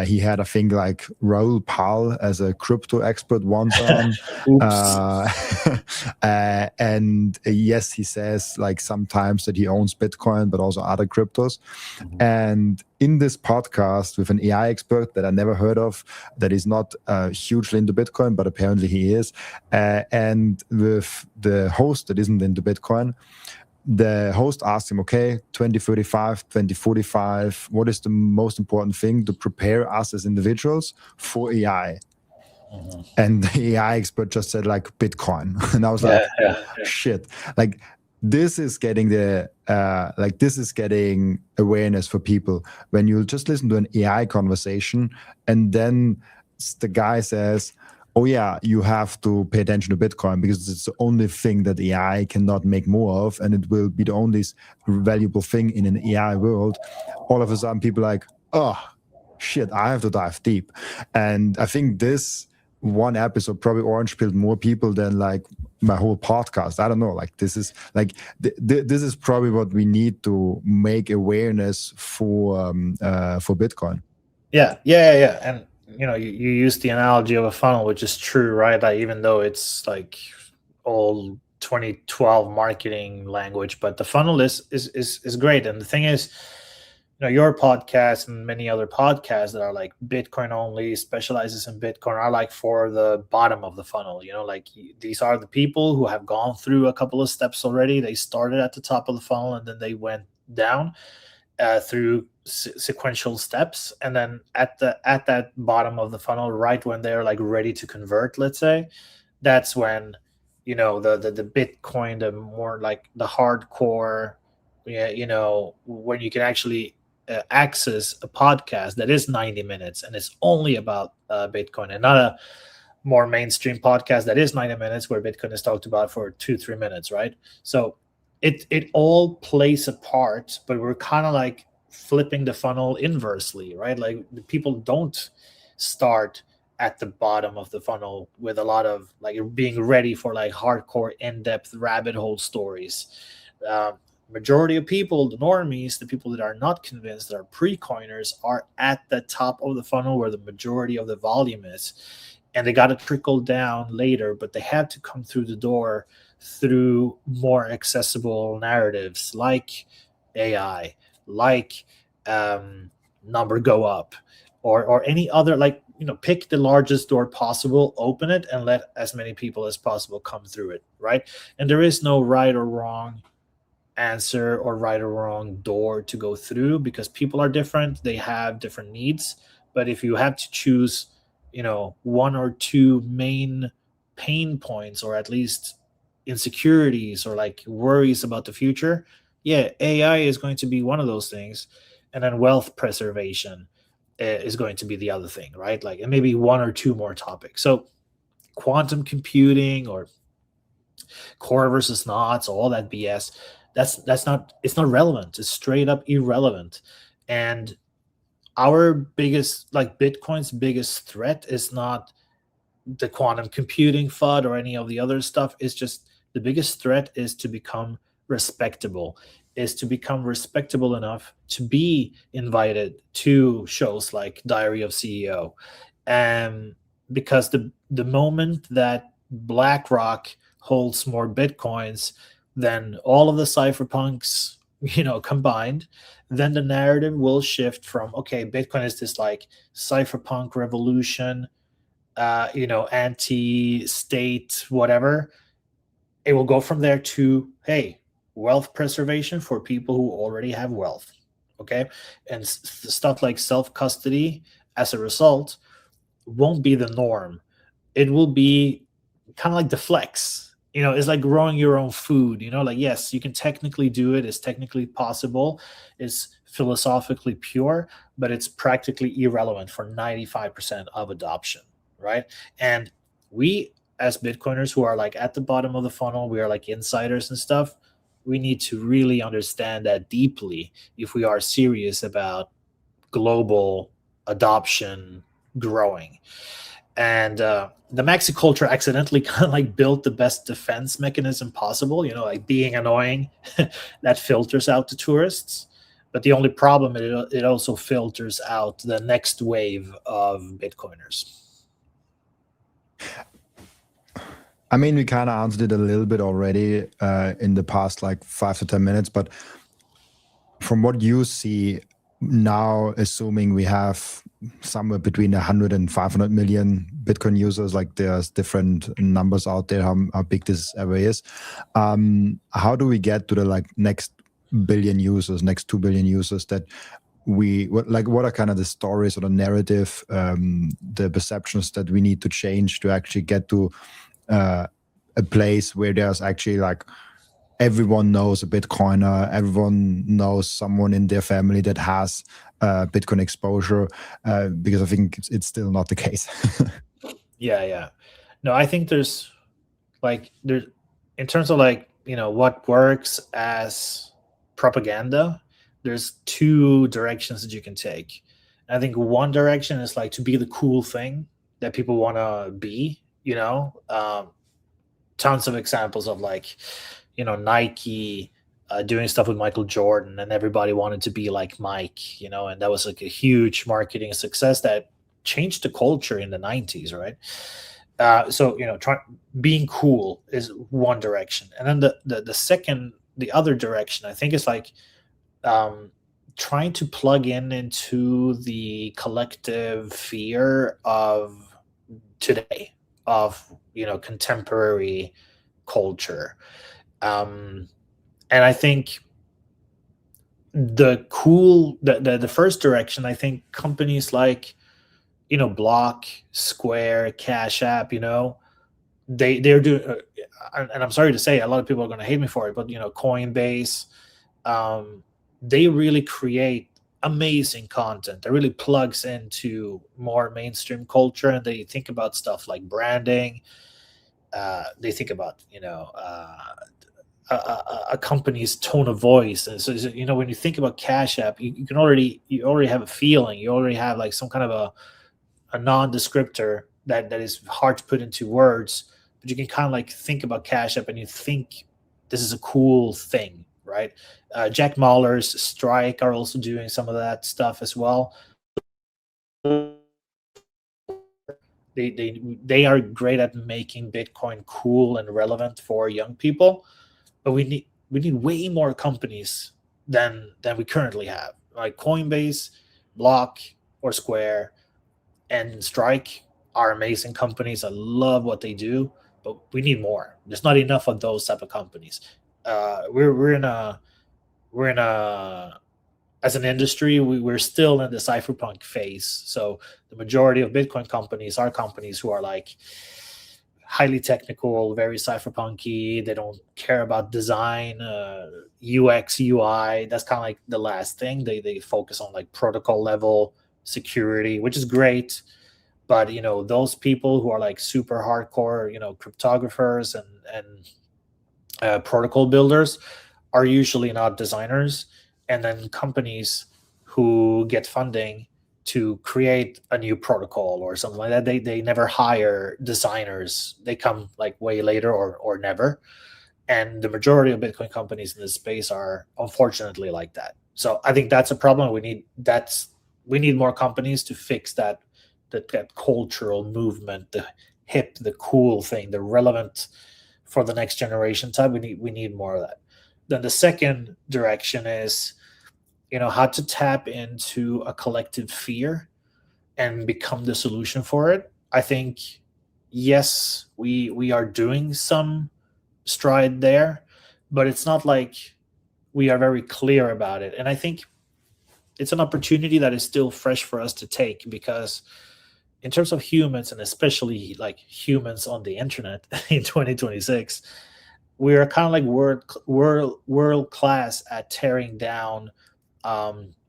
He had, I think, like Raoul Pal as a crypto expert once on. And yes, he says like sometimes that he owns Bitcoin, but also other cryptos. And in this podcast with an AI expert that I never heard of, that is not hugely into Bitcoin, but apparently he is, and with the host that isn't into Bitcoin, the host asked him, okay, 2035, 2045, what is the most important thing to prepare us as individuals for AI? And the AI expert just said like Bitcoin. And I was shit. Like this is getting getting awareness for people. When you just listen to an AI conversation and then the guy says, oh yeah, you have to pay attention to Bitcoin because it's the only thing that AI cannot make more of, and it will be the only valuable thing in an AI world. All of a sudden, people are like, oh, shit, I have to dive deep. And I think this one episode probably orange-pilled more people than like my whole podcast. I don't know. Like this is like this is probably what we need to make awareness for Bitcoin. Yeah. And you know, you use the analogy of a funnel, which is true, right? Like even though it's like old 2012 marketing language, but the funnel is great. And the thing is, you know, your podcast and many other podcasts that are like Bitcoin only, specializes in Bitcoin, are like for the bottom of the funnel. You know, like these are the people who have gone through a couple of steps already. They started at the top of the funnel and then they went down through sequential steps, and then at that bottom of the funnel, right when they're like ready to convert, let's say, that's when the Bitcoin, the more like the hardcore, when you can actually access a podcast that is 90 minutes and it's only about Bitcoin, and not a more mainstream podcast that is 90 minutes where Bitcoin is talked about for 2-3 minutes, right? So it all plays a part, but we're kind of like flipping the funnel inversely, right? Like people don't start at the bottom of the funnel with a lot of like being ready for like hardcore in-depth rabbit hole stories. Majority of people, the normies, the people that are not convinced, that are pre-coiners, are at the top of the funnel where the majority of the volume is, and they got to trickle down later, but they have to come through the door through more accessible narratives like AI, like number go up, or any other, like, pick the largest door possible, open it, and let as many people as possible come through it, right? And there is no right or wrong answer or right or wrong door to go through, because people are different, they have different needs. But if you have to choose, one or two main pain points, or at least insecurities or like worries about the future, yeah, AI is going to be one of those things, and then wealth preservation is going to be the other thing, right? Like, and maybe one or two more topics. So quantum computing or core versus not, so all that BS, it's not relevant. It's straight up irrelevant. And our biggest, like Bitcoin's biggest threat is not the quantum computing FUD or any of the other stuff. It's just the biggest threat is to become respectable, enough to be invited to shows like Diary of CEO. And because the moment that BlackRock holds more Bitcoins than all of the cypherpunks, combined, then the narrative will shift from, okay, Bitcoin is this like cypherpunk revolution, anti-state, whatever. It will go from there to, hey, wealth preservation for people who already have wealth, okay? And stuff like self-custody, as a result, won't be the norm. It will be kind of like the flex. It's like growing your own food. Like, yes, you can technically do it. It's technically possible. It's philosophically pure, but it's practically irrelevant for 95% of adoption, right? And we, as Bitcoiners who are like at the bottom of the funnel, we are like insiders and stuff. We need to really understand that deeply if we are serious about global adoption growing. And the maxi culture accidentally kind of like built the best defense mechanism possible, like being annoying that filters out the tourists. But the only problem, it also filters out the next wave of Bitcoiners. I mean, we kind of answered it a little bit already in the past like 5 to 10 minutes, but from what you see now, assuming we have somewhere between 100 and 500 million Bitcoin users, like there's different numbers out there, how big this array is. How do we get to the like next billion users, next 2 billion users that what are kind of the stories or the narrative, the perceptions that we need to change to actually get to a place where there's actually like everyone knows a Bitcoiner, everyone knows someone in their family that has Bitcoin exposure, because I think it's still not the case. Yeah. No, I think there's in terms of like, what works as propaganda, there's two directions that you can take. I think one direction is like to be the cool thing that people want to be, tons of examples of like, Nike doing stuff with Michael Jordan, and everybody wanted to be like Mike, and that was like a huge marketing success that changed the culture in the 90s, right? So being cool is one direction, and then the other direction, I think, is like trying to plug into the collective fear of today, of contemporary culture. And I think the first direction, I think companies like, Block, Square, Cash App, they're doing, and I'm sorry to say, a lot of people are going to hate me for it, but Coinbase, they really create amazing content that really plugs into more mainstream culture, and they think about stuff like branding. They think about a company's tone of voice, and so when you think about Cash App, you already have a feeling, you already have like some kind of a non-descriptor that is hard to put into words, but you can kind of like think about Cash App and you think this is a cool thing, right? Jack Mahler's Strike are also doing some of that stuff as well. They are great at making Bitcoin cool and relevant for young people, but we need way more companies than we currently have. Like Coinbase, Block, or Square, and Strike are amazing companies. I love what they do, but we need more. There's not enough of those type of companies. We're in a as an industry, we're still in the cypherpunk phase. So the majority of Bitcoin companies are companies who are like highly technical, very cypherpunky. They don't care about design, UX, UI. That's kind of like the last thing. They focus on like protocol level security, which is great. But those people who are like super hardcore, cryptographers and protocol builders are usually not designers. And then companies who get funding to create a new protocol or something like that, they never hire designers. They come like way later or never. And the majority of Bitcoin companies in this space are unfortunately like that. So I think that's a problem. We need more companies to fix that cultural movement, the hip, the cool thing, the relevant for the next generation type. We need more of that. Then the second direction is, how to tap into a collective fear and become the solution for it. I think, yes, we are doing some stride there, but it's not like we are very clear about it. And I think it's an opportunity that is still fresh for us to take, because in terms of humans, and especially like humans on the internet in 2026, we are kind of like world class at tearing down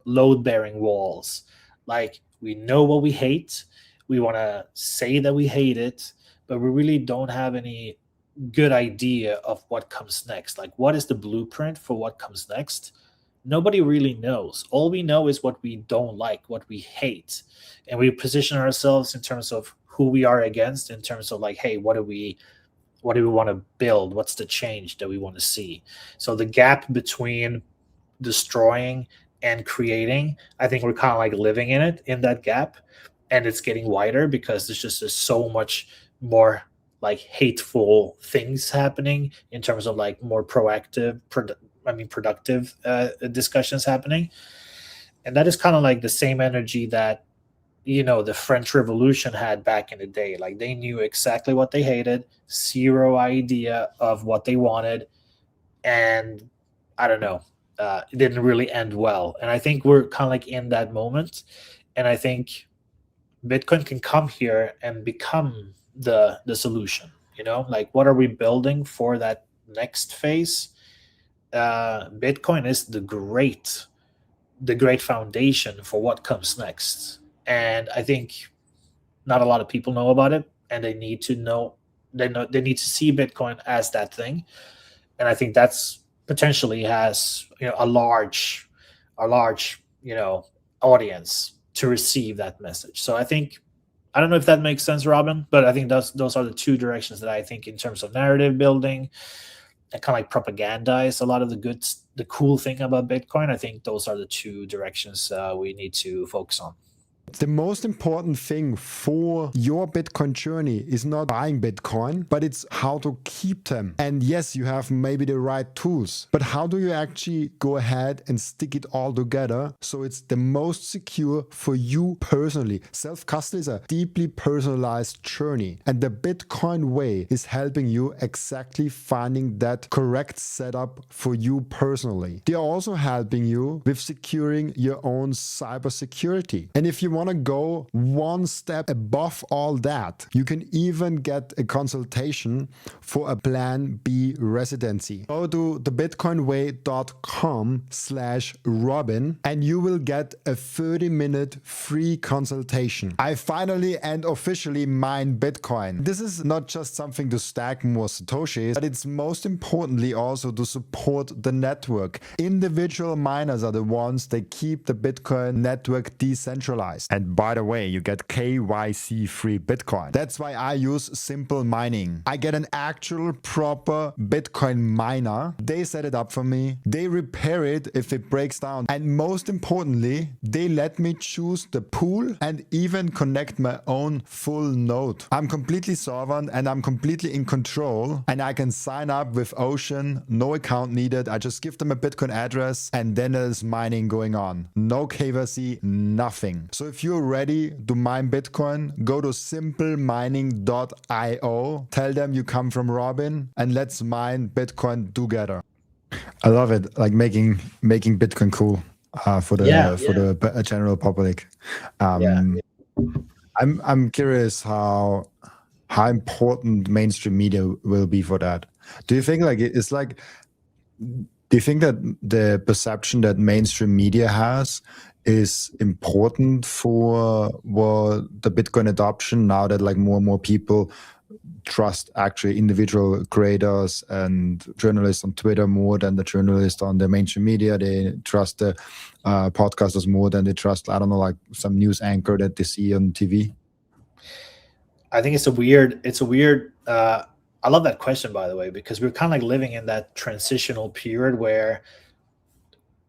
load bearing walls. Like, we know what we hate, we want to say that we hate it, but we really don't have any good idea of what comes next. Like, what is the blueprint for what comes next? Nobody really knows. All we know is what we don't like, what we hate, and we position ourselves in terms of who we are against, in terms of like, hey, what do we want to build? What's the change that we want to see? So the gap between destroying and creating, I think we're kind of like living in that gap, and it's getting wider because there's so much more like hateful things happening in terms of like more proactive, productive discussions happening. And that is kind of like the same energy that the French Revolution had back in the day. Like, they knew exactly what they hated, zero idea of what they wanted, and I don't know, it didn't really end well. And I think we're kind of like in that moment, and I think Bitcoin can come here and become the solution. Like, what are we building for that next phase? Bitcoin is the great foundation for what comes next. And I think not a lot of people know about it, and they need to know. They need to see Bitcoin as that thing, and I think that's potentially has a large audience to receive that message. So I think, I don't know if that makes sense, Robin, but I think those are the two directions that I think, in terms of narrative building and kind of like propagandize a lot of the cool thing about Bitcoin. I think those are the two directions we need to focus on. The most important thing for your Bitcoin journey is not buying Bitcoin, but it's how to keep them. And yes, you have maybe the right tools, but how do you actually go ahead and stick it all together so it's the most secure for you personally? Self-custody is a deeply personalized journey, and the Bitcoin way is helping you exactly finding that correct setup for you personally. They are also helping you with securing your own cybersecurity. And if you want to go one step above all that, you can even get a consultation for a Plan B residency. Go to thebitcoinway.com/Robin and you will get a 30-minute free consultation. I finally and officially mine Bitcoin. This is not just something to stack more Satoshis, but it's most importantly also to support the network. Individual miners are the ones that keep the Bitcoin network decentralized. And by the way, you get KYC-free Bitcoin. That's why I use Simple Mining. I get an actual proper Bitcoin miner. They set it up for me. They repair it if it breaks down. And most importantly, they let me choose the pool and even connect my own full node. I'm completely sovereign and I'm completely in control, and I can sign up with Ocean, no account needed. I just give them a Bitcoin address and then there's mining going on. No KYC, nothing. So if you're ready to mine Bitcoin, go to simplemining.io, tell them you come from Robin, and let's mine Bitcoin together. I love it, like making Bitcoin cool for the general public. I'm curious how important mainstream media will be for that. Do you think do you think that the perception that mainstream media has is important for the Bitcoin adoption now that like more and more people trust actually individual creators and journalists on Twitter more than the journalists on the mainstream media? They trust the podcasters more than they trust, I don't know, like some news anchor that they see on TV. I think it's a weird I love that question, by the way, because we're kind of like living in that transitional period where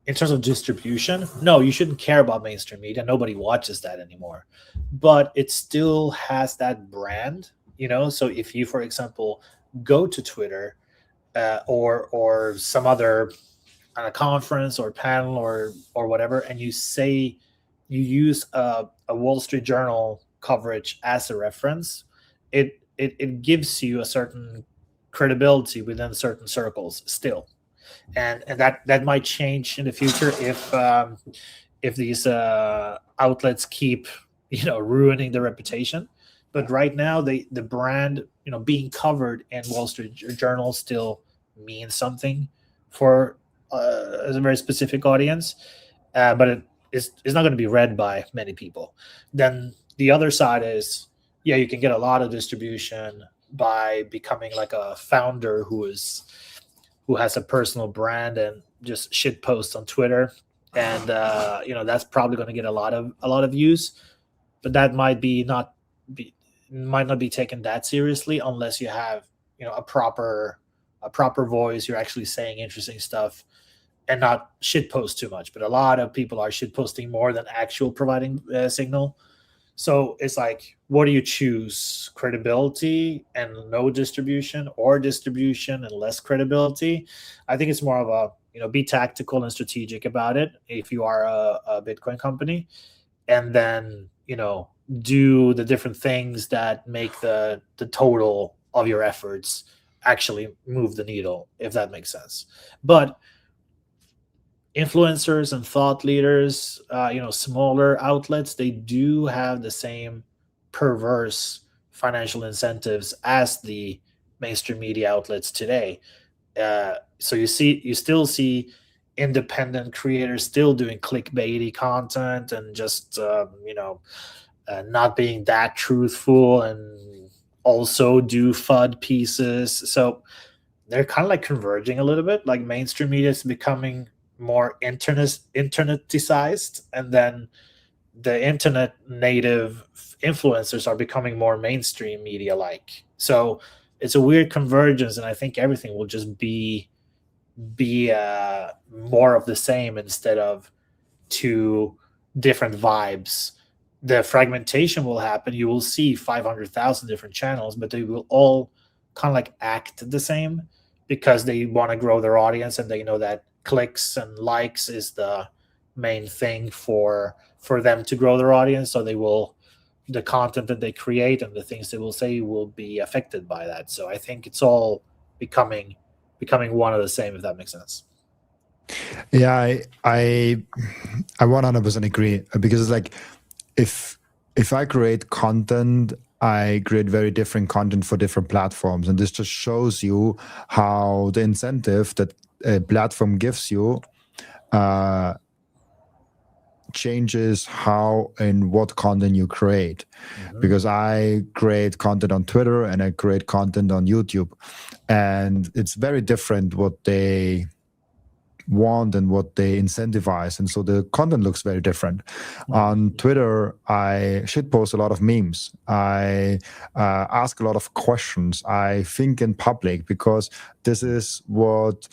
in terms of distribution, no, you shouldn't care about mainstream media. Nobody watches that anymore, but it still has that brand, So if you, for example, go to Twitter or some other conference or panel or whatever, and you use a Wall Street Journal coverage as a reference, it gives you a certain credibility within certain circles still, and that might change in the future if these outlets keep ruining the reputation. But right now, the brand being covered in Wall Street Journal still means something for a very specific audience, but it's not going to be read by many people. Then the other side is, you can get a lot of distribution by becoming like a founder who has a personal brand and just shit posts on Twitter, and that's probably going to get a lot of views, but that might not be taken that seriously unless you have a proper voice. You're actually saying interesting stuff and not shit post too much. But a lot of people are shit posting more than actual providing signal. So it's like, what do you choose? Credibility and no distribution, or distribution and less credibility? I think it's more of a, be tactical and strategic about it if you are a Bitcoin company, and then, do the different things that make the total of your efforts actually move the needle, if that makes sense. But influencers and thought leaders, smaller outlets, they do have the same perverse financial incentives as the mainstream media outlets today. So you still see independent creators still doing clickbaity content and just not being that truthful, and also do FUD pieces. So they're kind of like converging a little bit. Like mainstream media is becoming more internetized, and then the internet native influencers are becoming more mainstream media like. So it's a weird convergence, and I think everything will just be more of the same instead of two different vibes the fragmentation will happen. You will see 500,000 different channels, but they will all kind of like act the same because they want to grow their audience, and they know that clicks and likes is the main thing for them to grow their audience. So the content that they create and the things they will say will be affected by that. So I think it's all becoming one of the same, if that makes sense. Yeah, I 100% agree, because it's like, if I create content, I create very different content for different platforms, and this just shows you how the incentive that a platform gives you changes how and what content you create. Because I create content on Twitter and I create content on YouTube, and it's very different what they want and what they incentivize, and so the content looks very different. On Twitter, I shitpost a lot of memes, I ask a lot of questions, I think in public, because this is what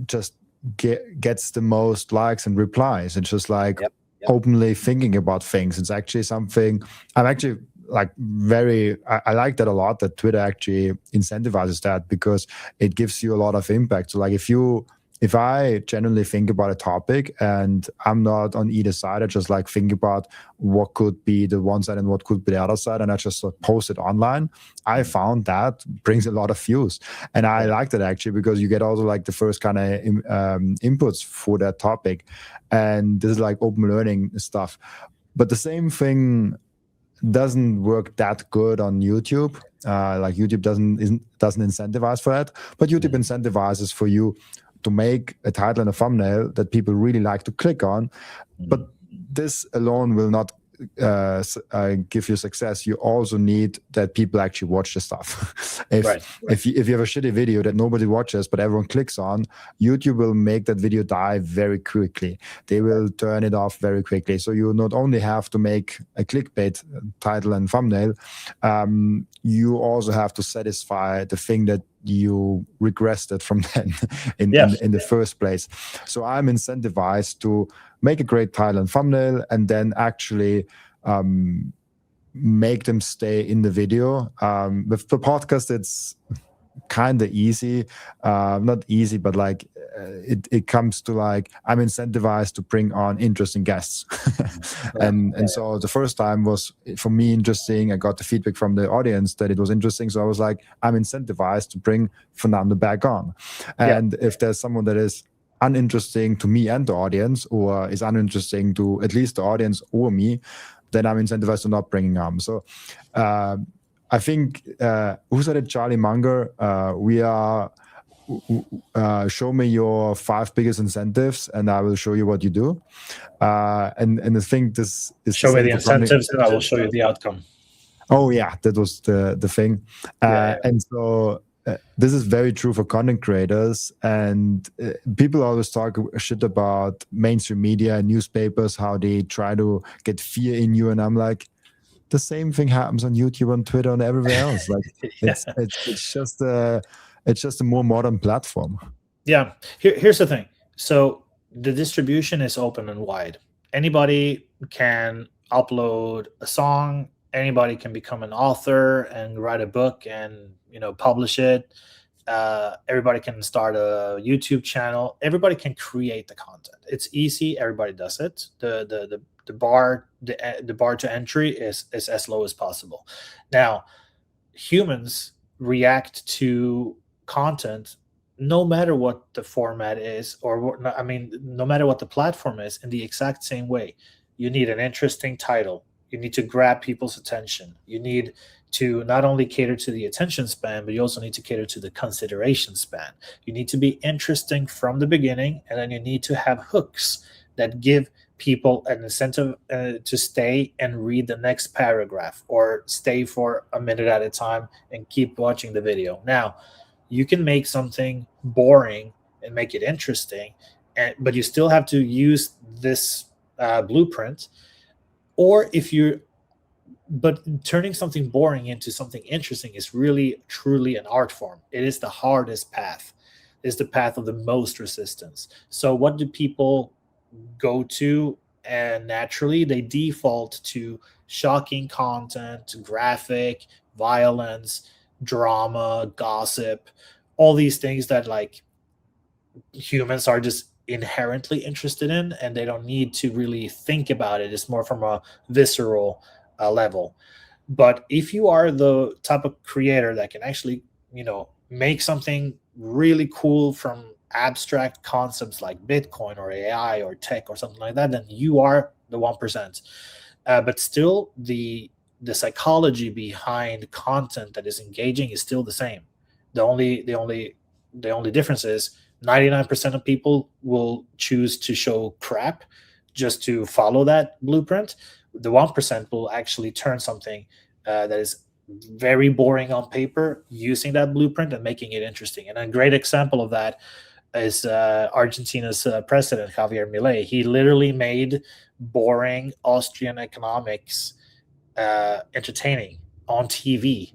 just gets the most likes and replies. It's just like openly thinking about things. It's actually something I'm actually like I like that a lot, that Twitter actually incentivizes that, because it gives you a lot of impact. So like if I genuinely think about a topic and I'm not on either side, I just like think about what could be the one side and what could be the other side, and I just post it online. I found that brings a lot of views, and I like that actually, because you get also like the first kind of inputs for that topic, and this is like open learning stuff. But the same thing doesn't work that good on YouTube. Like YouTube doesn't incentivize for that, but YouTube incentivizes for you to make a title and a thumbnail that people really like to click on. But this alone will not give you success. You also need that people actually watch the stuff. If you have a shitty video that nobody watches but everyone clicks on, YouTube will make that video die very quickly. They will turn it off very quickly. So you not only have to make a clickbait title and thumbnail, you also have to satisfy the thing that you regressed from them in the first place. So I'm incentivized to make a great title and thumbnail, and then actually make them stay in the video. With the podcast, it's kind of easy, not easy, but like it comes to like, I'm incentivized to bring on interesting guests. and so the first time was for me interesting. I got the feedback from the audience that it was interesting, so I was like, I'm incentivized to bring Fernando back on. And if there's someone that is uninteresting to me and the audience, or is uninteresting to at least the audience or me, then I'm incentivized to not bringing on. So I think, who said it? Charlie Munger. We are, show me your 5 biggest incentives and I will show you what you do. And I think this is... Show me the incentives and I will show you the outcome. Oh yeah, that was the thing. And so this is very true for content creators. And people always talk shit about mainstream media and newspapers, how they try to get fear in you. And I'm like, the same thing happens on YouTube, on Twitter, and everywhere else. Like it's just a more modern platform. Yeah. Here's the thing. So the distribution is open and wide. Anybody can upload a song. Anybody can become an author and write a book and publish it. Everybody can start a YouTube channel. Everybody can create the content. It's easy. Everybody does it. The bar to entry is as low as possible. Now, humans react to content no matter what the format is, no matter what the platform is, in the exact same way. You need an interesting title. You need to grab people's attention. You need to not only cater to the attention span, but you also need to cater to the consideration span. You need to be interesting from the beginning, and then you need to have hooks that give people an incentive to stay and read the next paragraph, or stay for a minute at a time and keep watching the video. Now, you can make something boring and make it interesting, but you still have to use this blueprint. But turning something boring into something interesting is really, truly an art form. It is the hardest path. It is the path of the most resistance. So what do people go to and naturally they default to shocking content, graphic, violence, drama, gossip, all these things that like humans are just inherently interested in, and they don't need to really think about it. It's more from a visceral level. But if you are the type of creator that can actually, make something really cool from abstract concepts like Bitcoin or AI or tech or something like that, then you are the 1%. But still, the psychology behind content that is engaging is still the same. The only difference is 99% of people will choose to show crap just to follow that blueprint. The 1% will actually turn something that is very boring on paper using that blueprint and making it interesting. And a great example of that is Argentina's president, Javier Milei. He literally made boring Austrian economics entertaining on TV.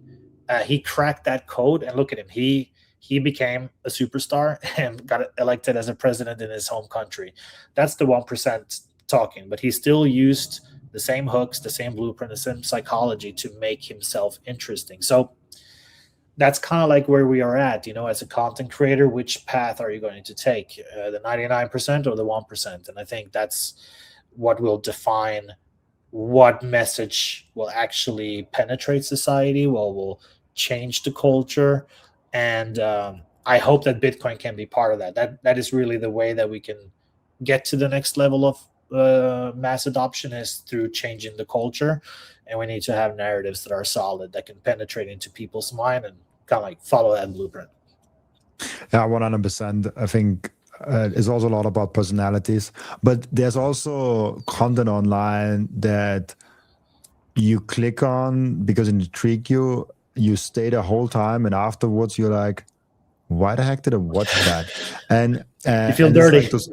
He cracked that code, and look at him. He became a superstar and got elected as a president in his home country. That's the 1% talking, but he still used the same hooks, the same blueprint, the same psychology to make himself interesting. So that's kind of like where we are at, as a content creator. Which path are you going to take, the 99% or the 1%? And I think that's what will define what message will actually penetrate society, will change the culture. And I hope that Bitcoin can be part of that. That is really the way that we can get to the next level of mass adoption, is through changing the culture. And we need to have narratives that are solid, that can penetrate into people's mind and kind of like follow that blueprint. Yeah, 100%. I think it's also a lot about personalities, but there's also content online that you click on because it intrigues you. You stay the whole time, and afterwards you're like, why the heck did I watch that? And you feel dirty. Like those,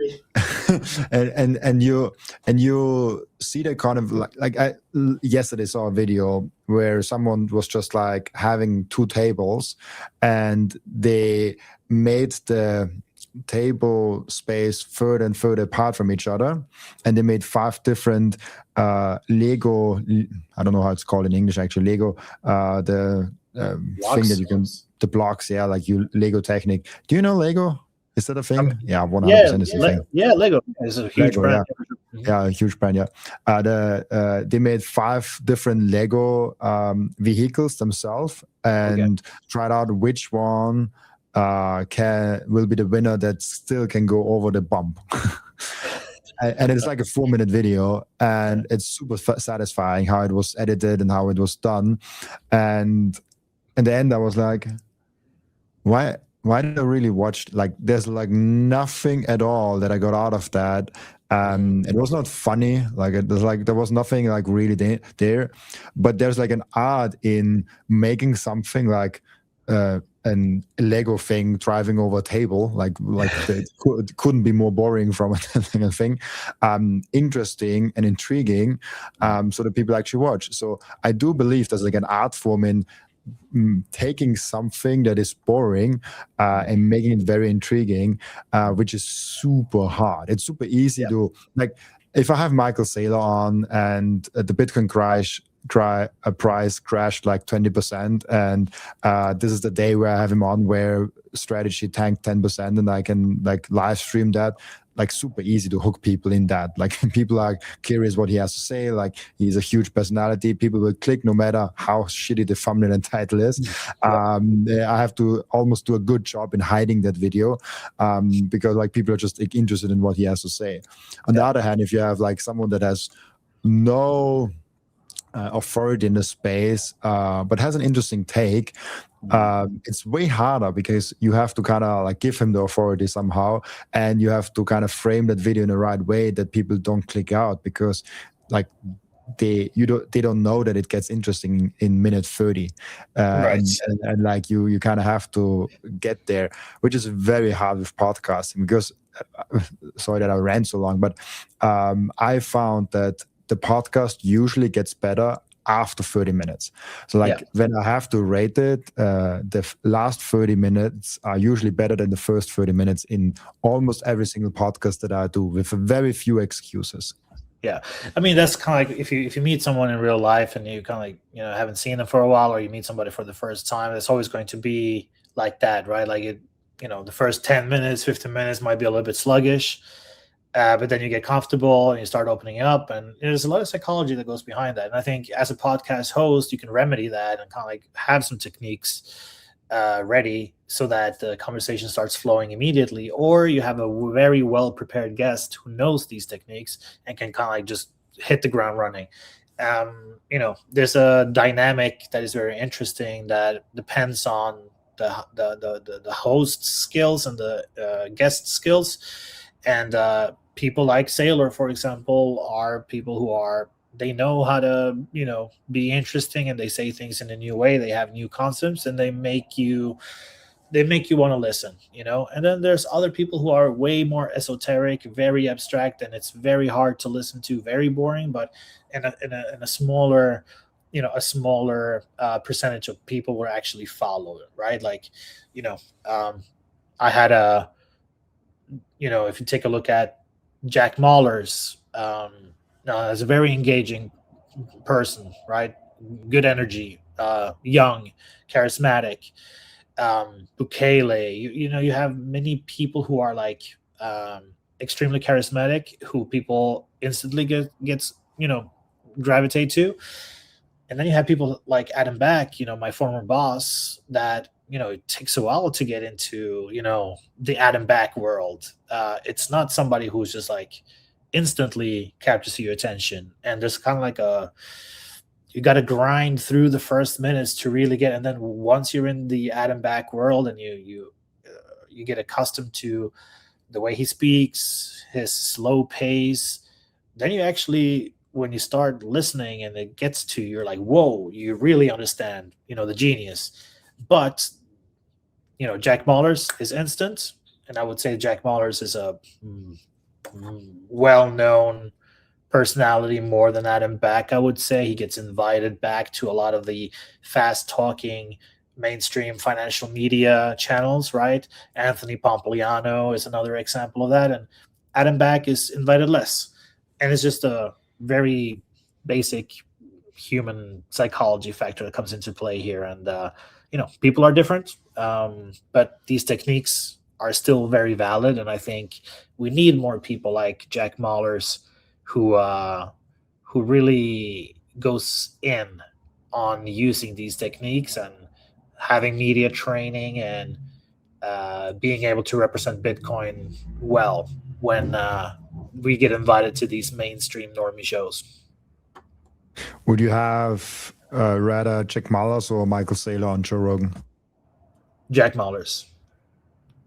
and you see that kind of like I yesterday saw a video where someone was just like having two tables, and they made the table space further and further apart from each other, and they made 5 different Lego, I don't know how it's called in English actually, Lego, the thing that you can, the blocks, yeah, like you Lego technique. Do you know Lego? Is that a thing? Yeah, 100% is a thing. Yeah, Lego is a huge Lego, brand. Yeah, a huge brand, yeah. They made 5 different Lego vehicles themselves, and tried out which one will be the winner that still can go over the bump. And it's like a 4-minute video, and it's super satisfying how it was edited and how it was done. And in the end, I was like, why did I really watch? Like, there's like nothing at all that I got out of that. It was not funny. Like, there was nothing like really there. But there's like an art in making something like an Lego thing driving over a table, like it couldn't be more boring from a thing. Interesting and intriguing, so that people actually watch. So I do believe there's like an art form in taking something that is boring and making it very intriguing, which is super hard. It's super easy to, like, if I have Michael Saylor on and the Bitcoin price crashed like 20%, and this is the day where I have him on where strategy tanked 10%, and I can like live stream that. Like, super easy to hook people in that. Like, people are curious what he has to say. Like, he's a huge personality. People will click no matter how shitty the thumbnail and title is. I have to almost do a good job in hiding that video, because like people are just like, interested in what he has to say. On the other hand, if you have like someone that has no authority in the space, but has an interesting take, it's way harder, because you have to kind of like give him the authority somehow, and you have to kind of frame that video in the right way that people don't click out, because like they don't know that it gets interesting in minute 30, Right. and like you kind of have to get there, which is very hard with podcasting, because sorry that I ran so long, but I found that the podcast usually gets better after 30 minutes. So like when I have to rate it, the last 30 minutes are usually better than the first 30 minutes in almost every single podcast that I do, with very few excuses. Yeah, I mean that's kind of like if you meet someone in real life and you kind of like haven't seen them for a while, or you meet somebody for the first time, it's always going to be like that, right? Like the first 10 minutes, 15 minutes might be a little bit sluggish, but then you get comfortable and you start opening up, and there's a lot of psychology that goes behind that. And I think as a podcast host, you can remedy that and kind of like have some techniques ready so that the conversation starts flowing immediately, or you have a very well prepared guest who knows these techniques and can kind of like just hit the ground running. There's a dynamic that is very interesting that depends on the host skills and the guest skills. And people like Saylor, for example, are people who they know how to be interesting, and they say things in a new way. They have new concepts, and they make you want to listen. And then there's other people who are way more esoteric, very abstract, and it's very hard to listen to, very boring. But in a smaller percentage of people will actually follow it, right? Like I had if you take a look at Jack Mahler's, as a very engaging person, right? Good energy, young, charismatic. Bukele, you have many people who are like extremely charismatic, who people instantly gets gravitate to. And then you have people like Adam Back, my former boss, that it takes a while to get into the Adam Back world. It's not somebody who's just like instantly captures your attention, and there's kind of like you got to grind through the first minutes to really get. And then once you're in the Adam Back world and you get accustomed to the way he speaks, his slow pace, then you actually, when you start listening and it gets to, you're like, whoa, you really understand the genius. But Jack Mahler's is instant, and I would say Jack Mahler's is a well-known personality more than Adam Back. I would say he gets invited back to a lot of the fast-talking mainstream financial media channels, right? Anthony Pompliano is another example of that, and Adam Back is invited less. And it's just a very basic human psychology factor that comes into play here. And people are different, but these techniques are still very valid, and I think we need more people like Jack Mahler's who really goes in on using these techniques and having media training and being able to represent Bitcoin well when we get invited to these mainstream normie shows. Would you have rather Jack Mahler's or Michael Saylor on Joe Rogan? Jack Mahler's.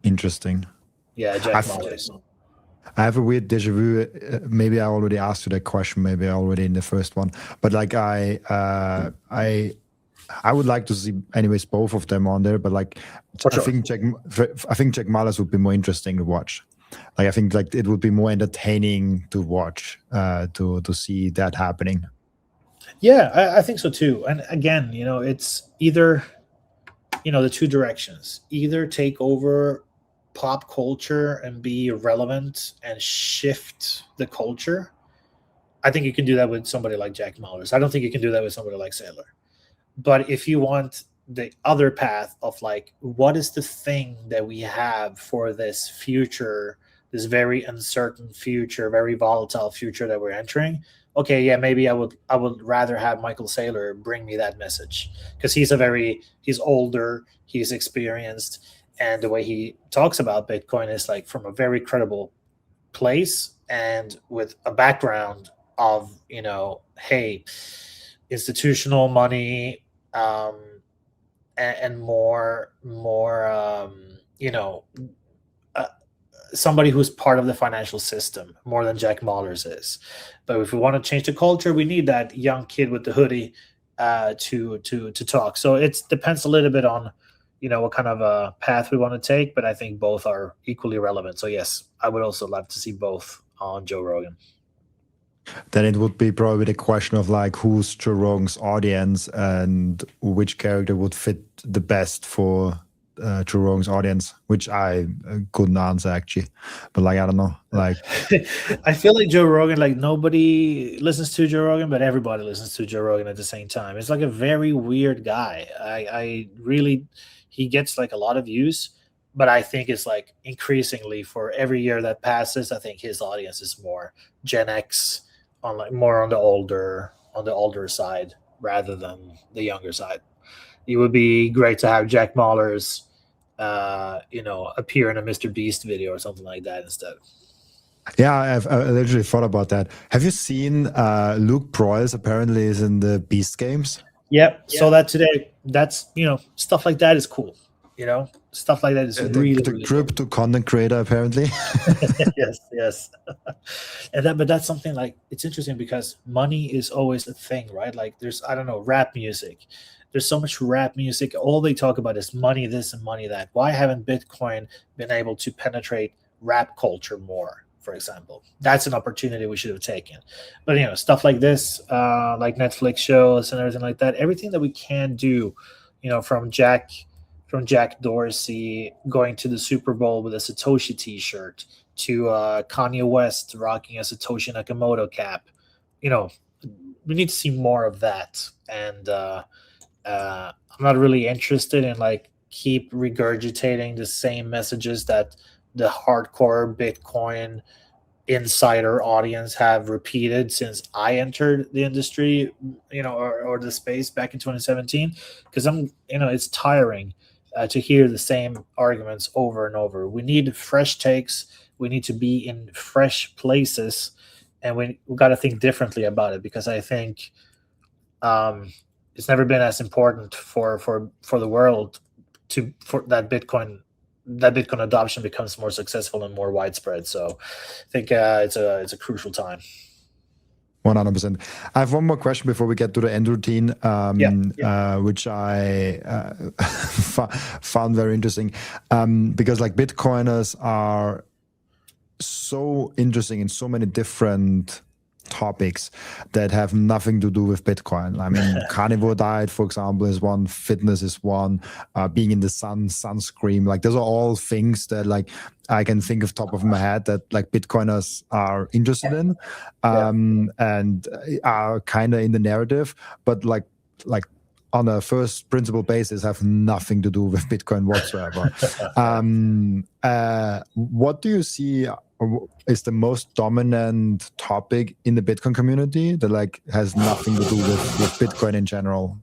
Interesting. Yeah, Jack Mahler's. I have a weird deja vu. Maybe I already asked you that question. Maybe already in the first one. But like I would like to see, anyways, both of them on there. But like, For sure. I think Jack Mahler's would be more interesting to watch. Like I think like it would be more entertaining to watch, to see that happening. Yeah, I think so too. And again, it's either the two directions. Either take over pop culture and be relevant and shift the culture. I think you can do that with somebody like Jack Mahler's. I don't think you can do that with somebody like Saylor. But if you want the other path of like, what is the thing that we have for this future, this very uncertain future, very volatile future that we're entering? Okay, yeah, maybe I would rather have Michael Saylor bring me that message, because he's older, he's experienced, and the way he talks about Bitcoin is like from a very credible place and with a background of, hey, institutional money, and more, somebody who's part of the financial system more than Jack Mahler's is. But if we want to change the culture, we need that young kid with the hoodie to talk. So it depends a little bit on what kind of a path we want to take, but I think both are equally relevant. So yes, I would also love to see both on Joe Rogan. Then it would be probably the question of like who's Joe Rogan's audience and which character would fit the best for Joe Rogan's audience, which I couldn't answer actually, but like I don't know, like I feel like Joe Rogan, like nobody listens to Joe Rogan, but everybody listens to Joe Rogan at the same time. It's like a very weird guy. I really, he gets like a lot of views, but I think it's like increasingly for every year that passes, I think his audience is more Gen X, on like more on the older side rather than the younger side. It would be great to have Jack Mahler's, appear in a Mr. Beast video or something like that instead. yeah, I literally thought about that. Have you seen Luke Broyles apparently is in the Beast games? Yep. So that today, that's, stuff like that is cool. Stuff like that is really, the really crypto content creator apparently. yes. But that's something like, it's interesting because money is always a thing, right? Like there's, I don't know, rap music. There's so much rap music. All they talk about is money this and money that. Why haven't Bitcoin been able to penetrate rap culture more, for example? That's an opportunity we should have taken. But, stuff like this, like Netflix shows and everything like that, everything that we can do, from Jack Dorsey going to the Super Bowl with a Satoshi t-shirt to Kanye West rocking a Satoshi Nakamoto cap. We need to see more of that. And I'm not really interested in like keep regurgitating the same messages that the hardcore Bitcoin insider audience have repeated since I entered the industry, or the space back in 2017, because it's tiring to hear the same arguments over and over. We need fresh takes. We need to be in fresh places, and we got to think differently about it, because I think it's never been as important for the world for that Bitcoin adoption becomes more successful and more widespread. So I think it's a crucial time. 100%. I have one more question before we get to the end routine, which I found very interesting, because like Bitcoiners are so interesting in so many different topics that have nothing to do with Bitcoin. I mean, carnivore diet, for example, is one. Fitness is one. Being in the sun, sunscreen, like those are all things that like I can think of top of my head that like Bitcoiners are interested in, and are kind of in the narrative, but like on a first principle basis have nothing to do with Bitcoin whatsoever. What do you see is the most dominant topic in the Bitcoin community that like has nothing to do with Bitcoin in general?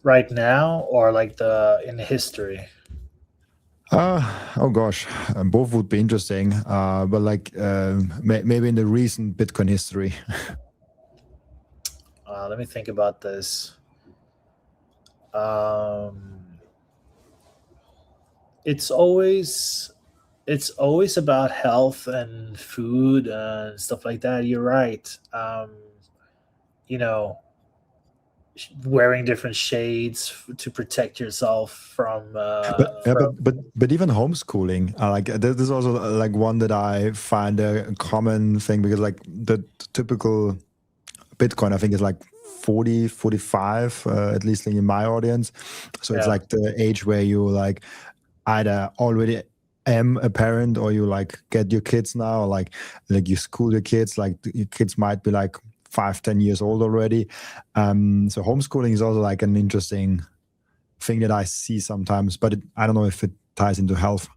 Right now, or like in history? Oh gosh, both would be interesting, but like maybe in the recent Bitcoin history. Let me think about this. It's always about health and food and stuff like that. You're right. Wearing different shades to protect yourself from. But even homeschooling, like this is also like one that I find a common thing, because like the typical Bitcoin, I think, is like 40, 45, at least in my audience. So it's like the age where you like either already am a parent, or you like get your kids now, or like you school your kids. Like your kids might be like 5-10 years old already. So homeschooling is also like an interesting thing that I see sometimes, but I don't know if it ties into health.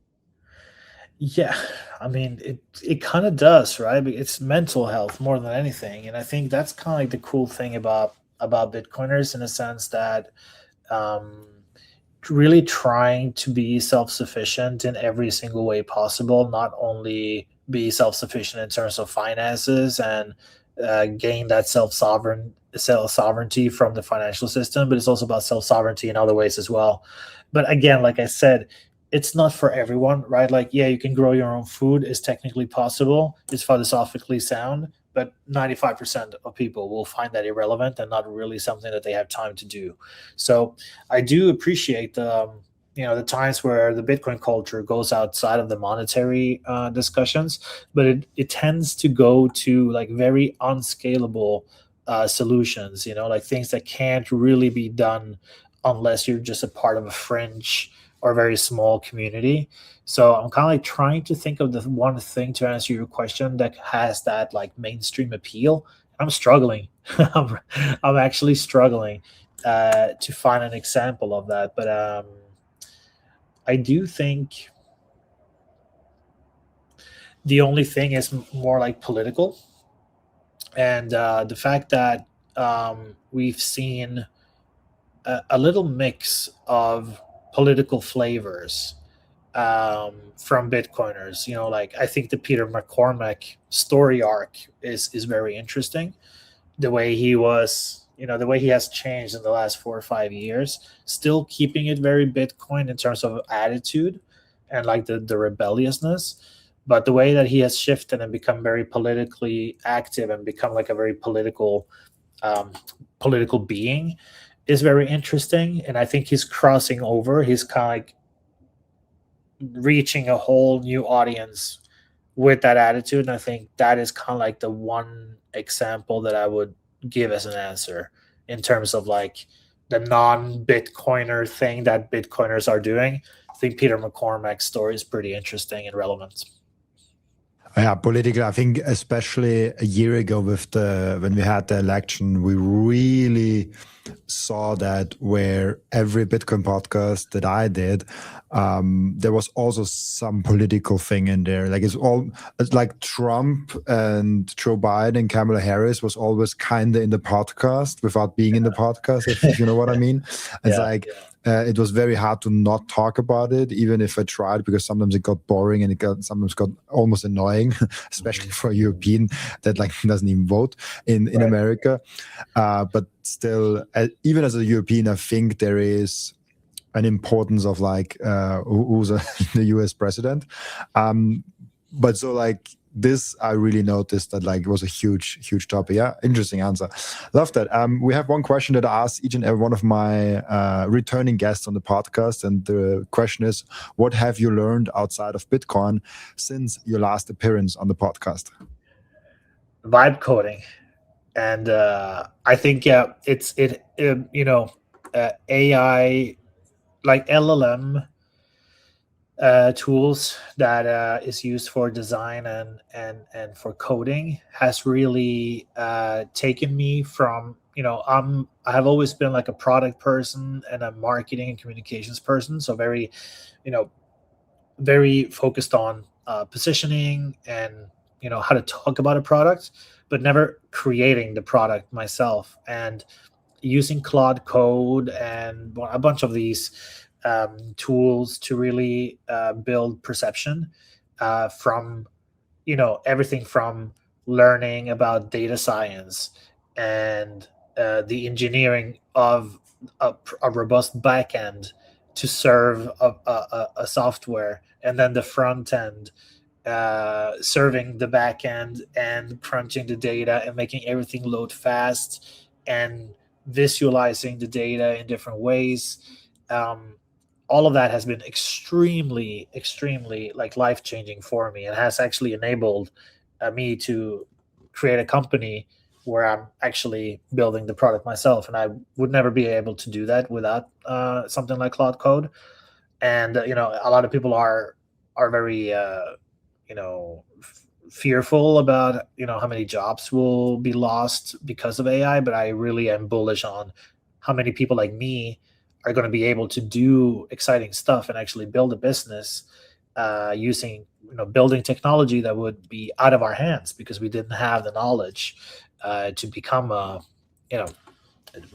Yeah, I mean, it kind of does, right? It's mental health more than anything, and I think that's kind of like the cool thing about Bitcoiners, in a sense that really trying to be self-sufficient in every single way possible. Not only be self-sufficient in terms of finances and gain that self-sovereignty from the financial system, but it's also about self-sovereignty in other ways as well. But again, like I said, it's not for everyone, right? Like, yeah, you can grow your own food, is technically possible, it's philosophically sound, but 95% of people will find that irrelevant and not really something that they have time to do. So I do appreciate the times where the Bitcoin culture goes outside of the monetary discussions, but it tends to go to like very unscalable solutions, like things that can't really be done unless you're just a part of a fringe or a very small community. So I'm kind of like trying to think of the one thing to answer your question that has that like mainstream appeal. I'm struggling. I'm actually struggling to find an example of that. But I do think the only thing is more like political, and the fact that we've seen a little mix of political flavors from Bitcoiners. You know, like I think the Peter McCormack story arc is very interesting. The way he was, you know, the way he has changed in the last 4 or 5 years, still keeping it very Bitcoin in terms of attitude and like the rebelliousness. But the way that he has shifted and become very politically active and become like a very political being is very interesting. And I think he's crossing over. He's kind of like reaching a whole new audience with that attitude. And I think that is kind of like the one example that I would give as an answer in terms of like the non-Bitcoiner thing that Bitcoiners are doing. I think Peter McCormack's story is pretty interesting and relevant. Yeah, politically, I think especially a year ago when we had the election, we really saw that where every Bitcoin podcast that I did, there was also some political thing in there. Like it's like Trump and Joe Biden and Kamala Harris was always kind of in the podcast without being in the podcast, if you know what I mean. It's it was very hard to not talk about it, even if I tried, because sometimes it got boring and sometimes got almost annoying, especially for a European that like doesn't even vote in America. But still, even as a European, I think there is an importance of like who's the US president. But so like this, I really noticed that like it was a huge topic. Yeah, interesting answer. Love that. We have one question that I asked each and every one of my returning guests on the podcast, and the question is, what have you learned outside of Bitcoin since your last appearance on the podcast? Vibe coding, and I think AI, like LLM tools that is used for design and for coding has really taken me from, I have always been like a product person and a marketing and communications person, so very focused on positioning and how to talk about a product, but never creating the product myself. And using Claude Code and a bunch of these tools to really build perception from everything from learning about data science and the engineering of a robust backend to serve a software, and then the front end serving the back end and crunching the data and making everything load fast and visualizing the data in different ways. All of that has been extremely like life-changing for me, and has actually enabled me to create a company where I'm actually building the product myself. And I would never be able to do that without something like Claude Code. And a lot of people are very fearful about how many jobs will be lost because of AI, but I really am bullish on how many people like me are going to be able to do exciting stuff and actually build a business using building technology that would be out of our hands because we didn't have the knowledge to become a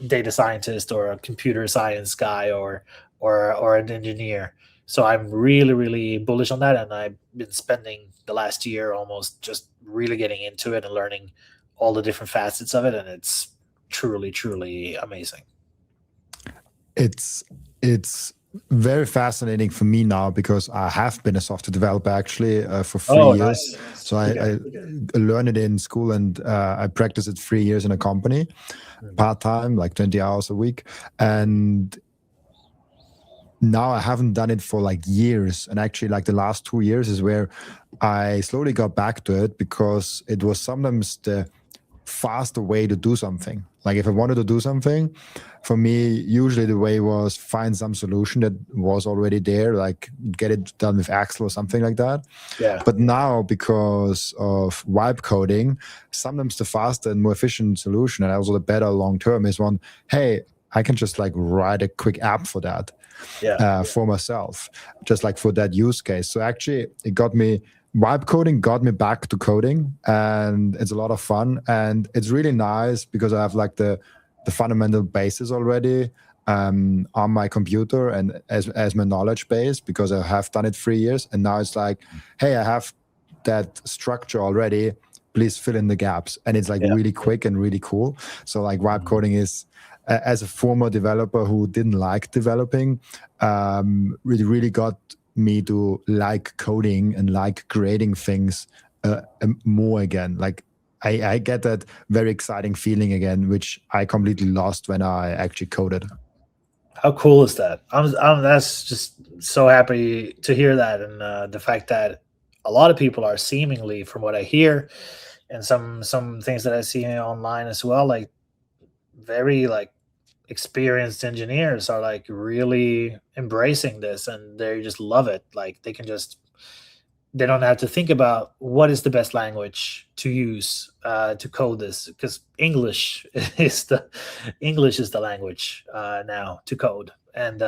data scientist or a computer science guy or an engineer. So I'm really bullish on that, and I've been spending the last year almost just really getting into it and learning all the different facets of it, and it's truly amazing. It's very fascinating for me now because I have been a software developer actually for 3 years. Nice. So I learned it in school, and I practiced it 3 years in a company, part-time, like 20 hours a week. And now I haven't done it for like years. And actually like the last 2 years is where I slowly got back to it, because it was sometimes the faster way to do something. Like if I wanted to do something, for me, usually the way was find some solution that was already there, like get it done with Excel or something like that. Yeah. But now, because of vibe coding, sometimes the faster and more efficient solution, and also the better long term, is one, hey, I can just like write a quick app for that, for myself, just like for that use case. So actually, vibe coding got me back to coding, and it's a lot of fun, and it's really nice because I have like the fundamental basis already on my computer and as my knowledge base, because I have done it 3 years, and now it's like, hey, I have that structure already, please fill in the gaps, and it's like really quick and really cool. So like vibe coding is, as a former developer who didn't like developing, really got me to like coding and like creating things more again. Like I get that very exciting feeling again, which I completely lost when I actually coded. How cool is that? I'm that's just so happy to hear that, and the fact that a lot of people are seemingly, from what I hear, and some things that I see online as well, like very like experienced engineers are like really embracing this, and they just love it. Like they don't have to think about what is the best language to use to code this, because English is the language now to code, and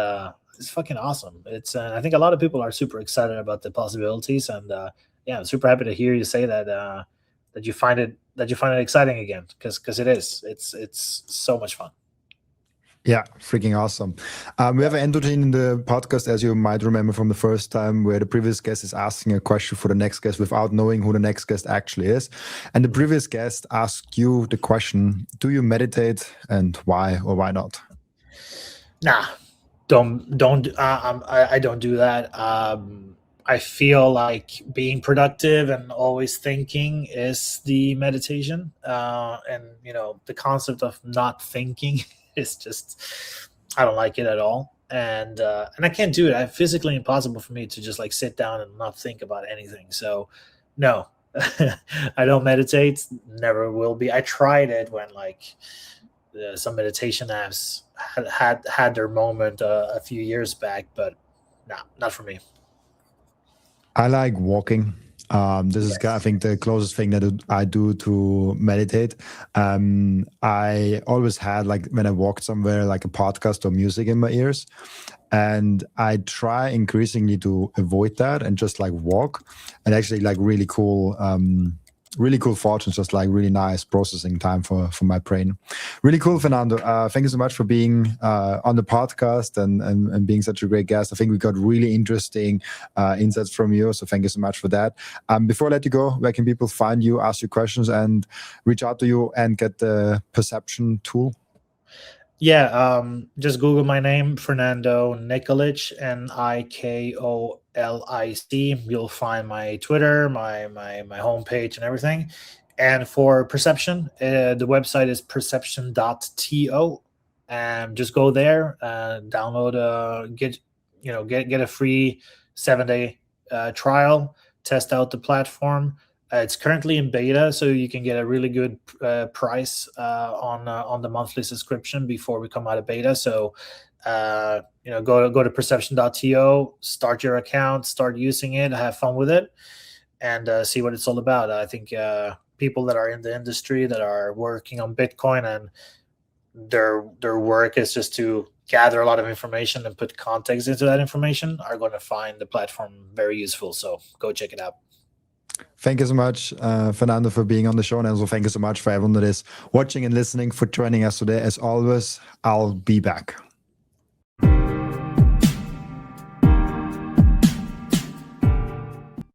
it's fucking awesome. It's I think a lot of people are super excited about the possibilities, and I'm super happy to hear you say that that you find it exciting again, because it's so much fun. Yeah, freaking awesome. We have an endogen in the podcast, as you might remember from the first time, where the previous guest is asking a question for the next guest without knowing who the next guest actually is. And the previous guest asked you the question, do you meditate, and why or why not? Nah, I don't do that. I feel like being productive and always thinking is the meditation. And, the concept of not thinking is just, I don't like it at all, and I can't do it. It's physically impossible for me to just like sit down and not think about anything. So no, I don't meditate, never will be. I tried it when like some meditation apps had their moment a few years back, but not for me. I like walking. This is, I think, the closest thing that I do to meditate. I always had, like, when I walked somewhere, like a podcast or music in my ears. And I try increasingly to avoid that and just like walk, and actually like really cool thoughts, and just like really nice processing time for my brain. Really cool, Fernando. Thank you so much for being on the podcast and being such a great guest. I think we got really interesting insights from you, so thank you so much for that. Before I let you go, where can people find you, ask you questions, and reach out to you and get the perception tool? Yeah, just Google my name, Fernando Nikolic, Nikolic. You'll find my Twitter, my homepage, and everything. And for perception, the website is perception.to. And just go there, download, get a free 7-day trial, test out the platform. It's currently in beta, so you can get a really good price on the monthly subscription before we come out of beta. So, go to perception.to, start your account, start using it, have fun with it, and see what it's all about. I think people that are in the industry that are working on Bitcoin, and their work is just to gather a lot of information and put context into that information, are going to find the platform very useful. So go check it out. Thank you so much, Fernando, for being on the show. And also thank you so much for everyone that is watching and listening, for joining us today. As always, I'll be back.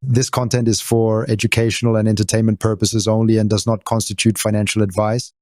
This content is for educational and entertainment purposes only and does not constitute financial advice.